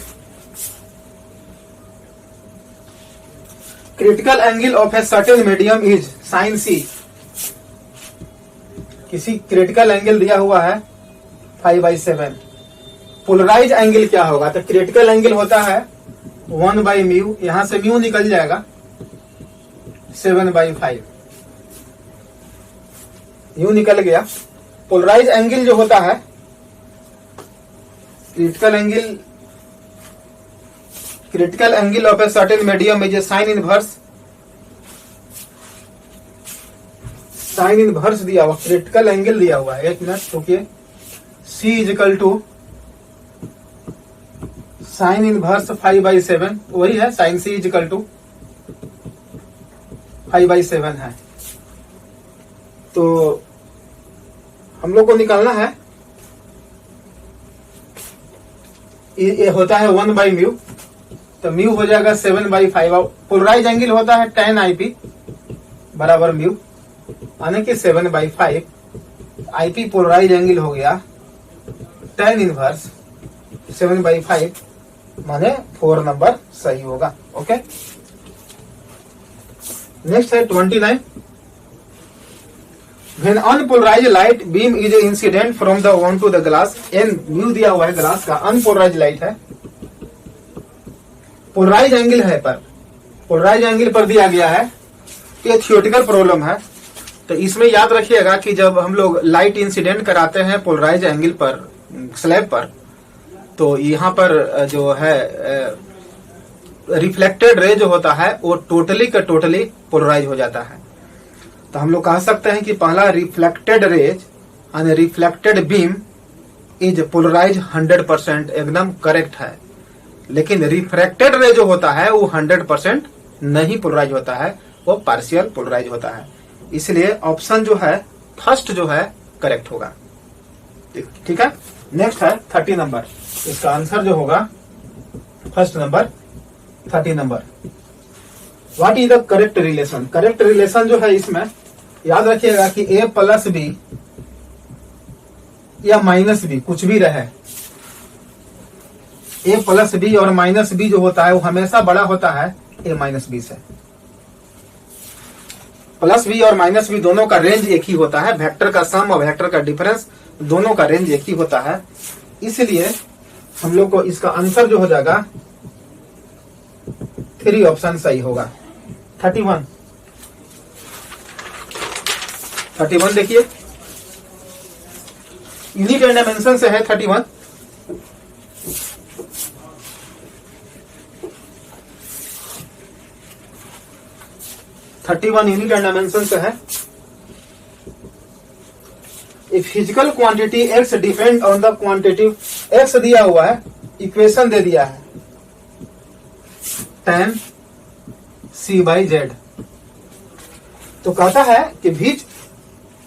Critical angle of a certain medium is sin c। किसी क्रिटिकल एंगल दिया हुआ है 5/7। पोलराइज एंगल क्या होगा? तो क्रिटिकल एंगल होता है 1/μ, यहां से म्यू निकल जाएगा 7/5, यूं निकल गया। पोलराइज एंगल जो होता है critical angle of a certain medium is sine inverse दिया हुआ, क्रिटिकल एंगल दिया हुआ है। एक मिनट रुकिए। C is equal to sine inverse 5/7, वही है साइन C इजिकल टू 5/7 है। तो हम लोग को निकालना है, ये होता है 1/μ, तो म्यू हो जाएगा 7/5। पोलराइज एंगल होता है tan IP बराबर म्यू, यानी कि 7/5। आईपी पोलराइज एंगल हो गया tan इनवर्स 7/5 माने 4 नंबर सही होगा। ओके, नेक्स्ट है 29। When unpolarized light beam is incident from the one to the glass, n mu दिया हुआ है ग्लास का, अनपोलराइज लाइट है, पोलराइज एंगल है पर पोलराइज एंगल पर दिया गया है। ये थियोरेटिकल प्रॉब्लम है, तो इसमें याद रखिएगा कि जब हम लोग लाइट इंसिडेंट कराते हैं पोलराइज एंगल पर स्लैब पर, तो यहाँ पर जो है रिफ्लेक्टेड रे जो होता है वो टोटली का टोटली पोलराइज हो जाता है। तो हम लोग कह सकते हैं कि पहला रिफ्लेक्टेड रेज यानी रिफ्लेक्टेड बीम इज पोलराइज 100%, एकदम करेक्ट है। लेकिन रिफ्रैक्टेड रे जो होता है वो 100% नहीं पोलराइज होता है, वो पार्शियल पोलराइज होता है। इसलिए ऑप्शन जो है फर्स्ट जो है करेक्ट होगा। ठीक है, नेक्स्ट है 30 नंबर। इसका आंसर जो होगा first number 30 number. What is the correct relation? Correct relation जो है इसमें याद रखिएगा कि a प्लस बी या माइनस बी कुछ भी रहे, a प्लस बी और माइनस बी जो होता है वो हमेशा बड़ा होता है a माइनस बी से। प्लस बी और माइनस बी दोनों का रेंज एक ही होता है, वेक्टर का सम और वेक्टर का डिफरेंस दोनों का रेंज एक ही होता है। इसलिए हम लोग को इसका आंसर जो हो जाएगा 3 ऑप्शन सही होगा। 31 देखिए, यूनिट एंड डायमेंशन से है 31। यूनिट एंड डायमेंशन से है। A physical quantity x depend on the quantity x दिया हुआ है, इक्वेशन दे दिया है tan c/z। तो कहता है कि which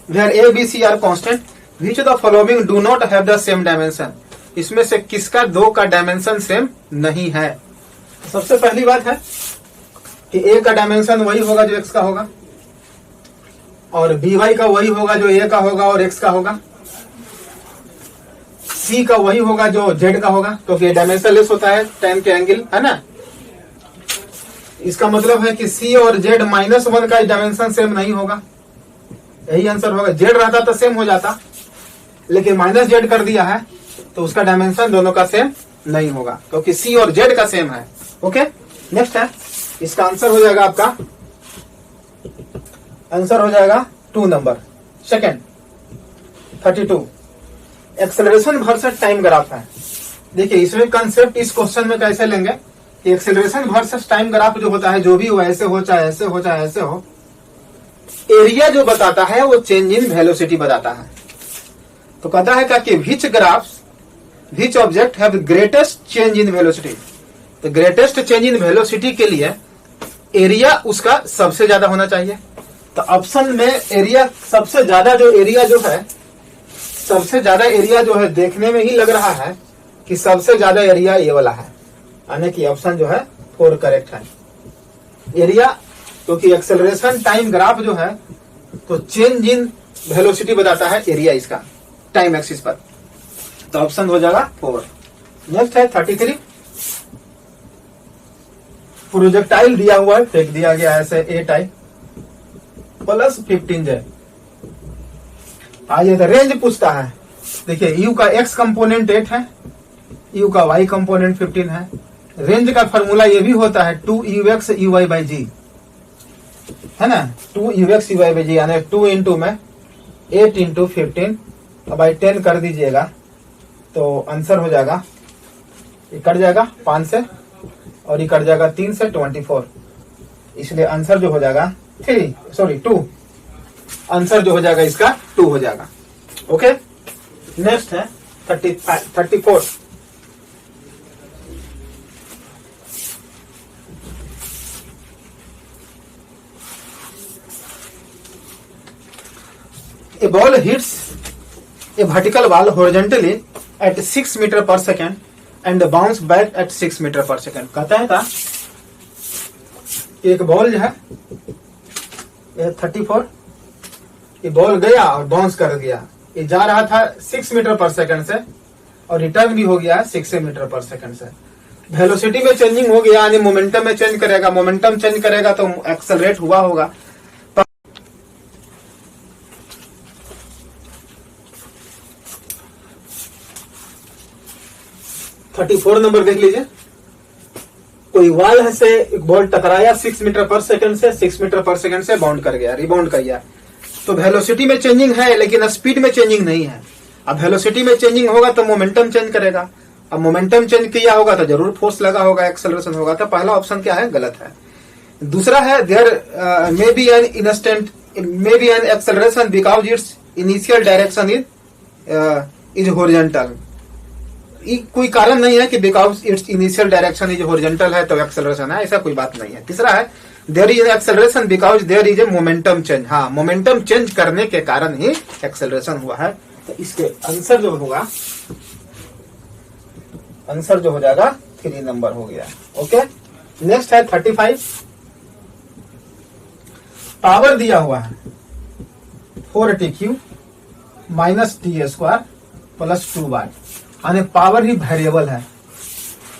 where a b c are constant, which the following do not have the same dimension. इसमें से किसका दो का डायमेंशन सेम नहीं है? सबसे पहली बात है कि a का डायमेंशन वही होगा जो x का होगा, और by का वही होगा जो a का होगा और x का होगा, c का वही होगा जो z का होगा, क्योंकि डायमेंशन लेस होता है tan के एंगल, है ना। इसका मतलब है कि c और z -1 का डायमेंशन सेम नहीं होगा, यही आंसर होगा। z रहता तो सेम हो जाता, लेकिन -z कर दिया है तो उसका डायमेंशन दोनों का सेम नहीं होगा, क्योंकि c और z का सेम है। ओके, नेक्स्ट है, इसका आंसर हो जाएगा आपका, आंसर हो जाएगा 2 number second. 32 acceleration versus time graph है। देखिए इसमें कंसेप्ट इस क्वेश्चन में कैसे लेंगे कि एक्सेलरेशन वर्सेस टाइम ग्राफ जो होता है, जो भी हो, ऐसे हो चाहे ऐसे हो चाहे ऐसे हो, एरिया जो बताता है वो चेंज इन वेलोसिटी बताता है। तो कहता है क्या कि which object have greatest change in velocity. तो ग्रेटेस्ट चेंज इन वेलोसिटी के लिए एरिया उसका सबसे ज्यादा होना चाहिए। तो ऑप्शन में एरिया सबसे ज्यादा जो एरिया जो है, सबसे ज्यादा एरिया जो है देखने में ही लग रहा है कि सबसे ज्यादा एरिया ये वाला है, यानी कि ऑप्शन जो है 4 करेक्ट है। एरिया क्योंकि एक्सेलरेशन टाइम ग्राफ जो है तो चेंज इन वेलोसिटी बताता है एरिया इसका टाइम एक्सिस पर, तो ऑप्शन हो जाएगा 4। नेक्स्ट है 33 प्रोजेक्टाइल दिया हुआ है, फेंक दिया गया है ऐसे ए टाइप प्लस 15 आज तो रेंज पूछता है। देखिए यू का x कंपोनेंट 8 है, यू का y कंपोनेंट 15 है। रेंज का फॉर्मूला ये भी होता है 2ux uy/g, है ना, 2ux uy/g यानी 2 इंटू में 8 इंटू 15 बाई 10 कर दीजिएगा तो आंसर हो जाएगा, ये कट जाएगा 5 से और ये कट जाएगा 3 से 24, इसलिए आंसर जो हो जाएगा 2, आंसर जो हो जाएगा इसका 2 हो जाएगा। ओके, नेक्स्ट है 34 A ball hits a vertical wall horizontally at 6 meter per second and bounce back at 6 meter per second। कहता है एक बॉल जो है 34, ये बॉल गया और बाउंस कर दिया ये जा रहा था 6 मीटर पर सेकंड से और रिटर्न भी हो गया 6 मीटर पर सेकंड से। वेलोसिटी में चेंजिंग हो गया यानी मोमेंटम में चेंज करेगा, मोमेंटम चेंज करेगा तो एक्सेलरेट हुआ होगा। 34 नंबर देख लीजिए। कोई वाल से एक बॉल टकराया 6 मीटर पर सेकंड से, 6 मीटर पर सेकंड से बाउंड कर गया, रिबाउंड कर गया। तो वेलोसिटी में चेंजिंग है लेकिन स्पीड में चेंजिंग नहीं है। अब वेलोसिटी में चेंजिंग होगा तो मोमेंटम चेंज करेगा, अब मोमेंटम चेंज किया होगा तो जरूर फोर्स लगा होगा, एक्सेलरेशन होगा। तो पहला ऑप्शन क्या है? गलत है। दूसरा है there may be an instant may be an acceleration because it's initial direction is horizontal. कोई कारण नहीं है कि because it's initial direction is horizontal है तो एक्सेलरेशन है, ऐसा कोई बात नहीं है। तीसरा है there is acceleration because there is a momentum change. हाँ, मोमेंटम चेंज करने के कारण ही एक्सेलरेशन हुआ है। तो इसके आंसर जो होगा, आंसर जो हो जाएगा 3 नंबर हो गया। ओके, नेक्स्ट है 35। पावर दिया हुआ है 4t³ minus t² plus 2y, यानी पावर ही वेरिएबल है।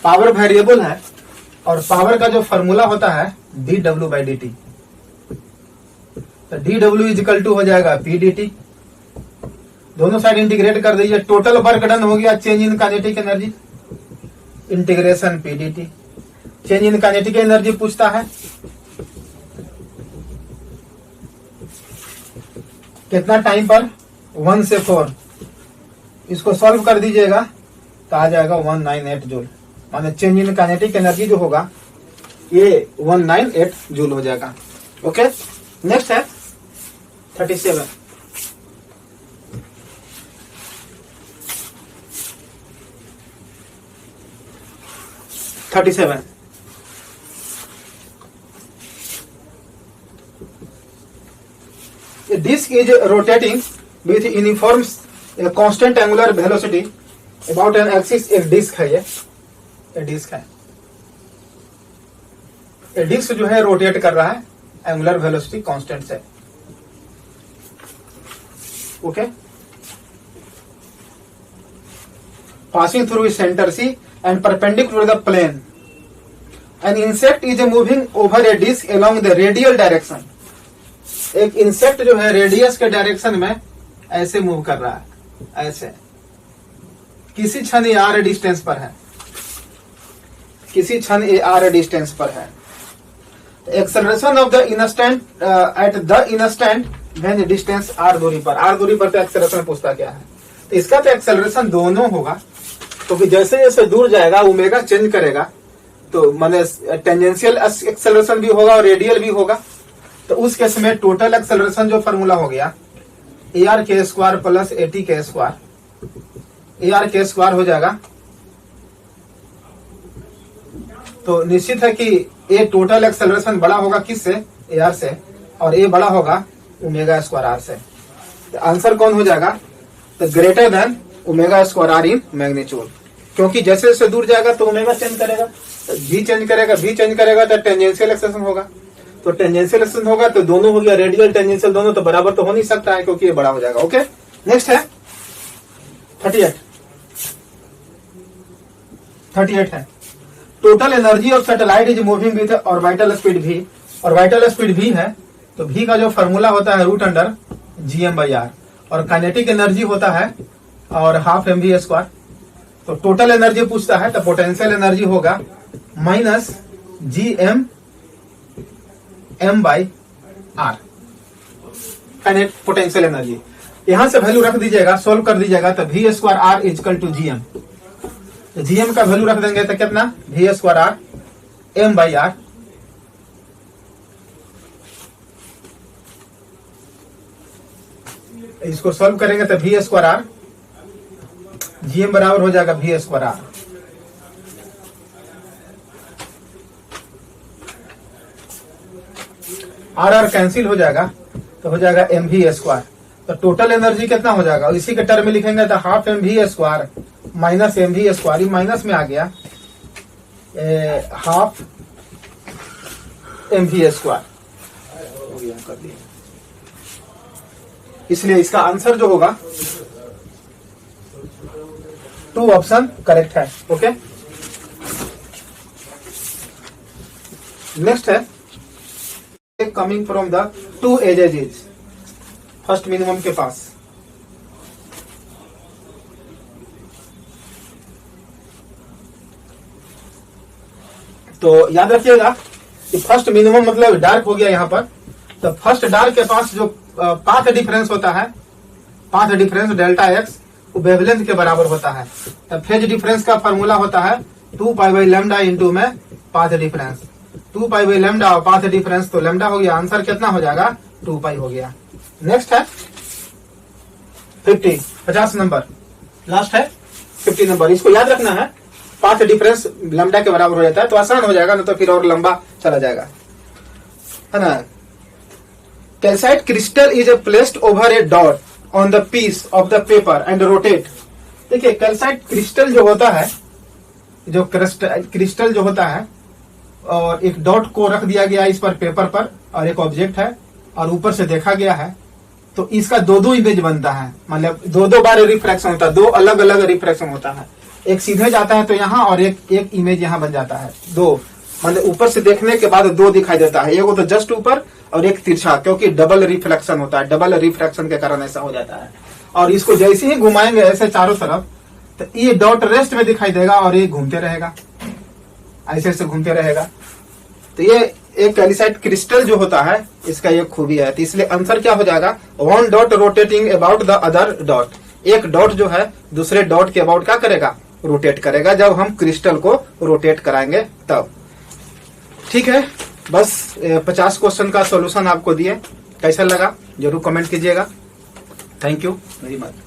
पावर वेरिएबल है और पावर का जो फॉर्मूला होता है dw/dt। तो dw इजिकल टू हो जाएगा p/dt। दोनों साइड इंटीग्रेट कर दीजिए, टोटल वर्क डन हो गया change in kinetic energy, integration p/dt। Change in kinetic energy पूछता है कितना टाइम पर, 1 से 4। इसको सॉल्व कर दीजिएगा तो आ जाएगा 198 जूल, माने चेंज इन काइनेटिक एनर्जी जो होगा ये 198 जूल हो जाएगा। ओके, नेक्स्ट है 37। A disk is rotating with uniform constant angular velocity about an axis। एक डिस्क है, ये डिस्क है। ये डिस्क जो है रोटेट कर रहा है एंगुलर वेलोसिटी कांस्टेंट से। Okay, passing through center C and perpendicular to the plane, an insect is moving over a disk along the radial direction। एक इंसेक्ट जो है रेडियस के डायरेक्शन में ऐसे मूव कर रहा है, ऐसे किसी क्षण ये r डिस्टेंस पर है, किसी क्षण ये r डिस्टेंस पर है। Acceleration of the instant at the instant when distance r दूरी पर, r दूरी पर तो एक्सेलरेशन पूछता क्या है। तो इसका तो एक्सेलरेशन दोनों होगा, क्योंकि जैसे जैसे दूर जाएगा ओमेगा चेंज करेगा, तो माने टेंजेंशियल एक्सेलरेशन भी होगा और रेडियल भी होगा। तो उस केस में टोटल एक्सेलरेशन जो फॉर्मूला हो गया AR² प्लस AT², AR² हो जाएगा। तो निश्चित है कि ए टोटल एक्सेलरेशन बड़ा होगा किससे, AR से, और ए बड़ा होगा ω²r से। तो आंसर कौन हो जाएगा? तो greater than ω²r in magnitude, क्योंकि जैसे जैसे दूर जाएगा तो ओमेगा चेंज करेगा, भी चेंज करेगा, भी चेंज करेगा तो टेंजेंशियल एक्सेलरेशन होगा। तो टेंजेंशियल एक्सेलरेशन होगा तो दोनों हो गया, रेडियल टेंजेंशियल दोनों, तो बराबर तो हो नहीं सकता है क्योंकि ये बड़ा हो जाएगा। ओके, नेक्स्ट है 38 है। Total energy of satellite is moving with orbital speed v, orbital speed v है तो v का जो फॉर्मूला होता है √Gm/r, और काइनेटिक एनर्जी होता है और हाफ mv²। तो टोटल एनर्जी पूछता है तो पोटेंशियल एनर्जी होगा minus Gm m/r, potential energy. यहां से वैल्यू रख दीजिएगा, सोल्व कर दीजिएगा तो v²r इक्वल टू Gm। तो Gm का वैल्यू रख देंगे तो कितना, v²r m/r। इसको सोल्व करेंगे तो v²r Gm बराबर हो जाएगा v²r। r कैंसिल हो जाएगा तो हो जाएगा mv²। तो टोटल एनर्जी कितना हो जाएगा, इसी के टर्म में लिखेंगे तो half mv² minus mv², minus में आ गया हाफ mv²। इसलिए इसका आंसर जो होगा 2 ऑप्शन करेक्ट है। ओके, नेक्स्ट है coming from the 2 edges, first minimum के पास। तो याद रखिएगा कि फर्स्ट मिनिमम मतलब डार्क हो गया यहाँ पर। तो फर्स्ट डार्क के पास जो पाथ डिफरेंस होता है, पाथ डिफरेंस डेल्टा एक्स, वो वेवलेंथ के बराबर होता है। तो फेज डिफरेंस का फॉर्मूला होता है 2 पाई बाई लैम्डा इंटू में path difference. 2 pi by lambda और पाथ डिफरेंस तो लैम्डा हो गया, आंसर कितना हो जाएगा 2 पाई हो गया। नेक्स्ट है 50 नंबर, लास्ट है 50 नंबर। इसको याद रखना है, पाथ डिफरेंस लैम्डा के बराबर हो जाता है तो आसान हो जाएगा, नहीं तो फिर और लंबा चला जाएगा, है ना। Calcite crystal is placed over a dot on the piece of the paper and rotate. देखिए कैल्साइट क्रिस्टल जो होता है, जो क्रिस्टल जो होता है, और एक डॉट को रख दिया गया इस पर पेपर पर, और एक ऑब्जेक्ट है और ऊपर से देखा गया है, तो इसका 2 इमेज बनता है, मतलब 2 बार रिफ्रैक्शन होता है, 2 अलग अलग रिफ्रैक्शन होता है। एक सीधे जाता है तो यहाँ, और एक इमेज यहाँ बन जाता है। 2 मतलब ऊपर से देखने के बाद 2 दिखाई देता है, एक तो जस्ट ऊपर और एक तिरछा, क्योंकि डबल रिफ्लेक्शन होता है, डबल रिफ्रैक्शन के कारण ऐसा हो जाता है। और इसको जैसे ही घुमाएंगे ऐसे चारों तरफ, तो ये डॉट रेस्ट में दिखाई देगा और ये घूमते रहेगा, ऐसे ऐसे घूमते रहेगा। तो ये एक कैल्साइट क्रिस्टल जो होता है, इसका ये खूबी है। तो इसलिए आंसर क्या हो जाएगा, 1 dot rotating about the other dot. एक डॉट जो है दूसरे डॉट के अबाउट क्या करेगा, रोटेट करेगा, जब हम क्रिस्टल को रोटेट कराएंगे तब। ठीक है, बस 50 क्वेश्चन का सॉल्यूशन आपको दिए। कैसा लगा जरूर कमेंट कीजिएगा। Thank you very much.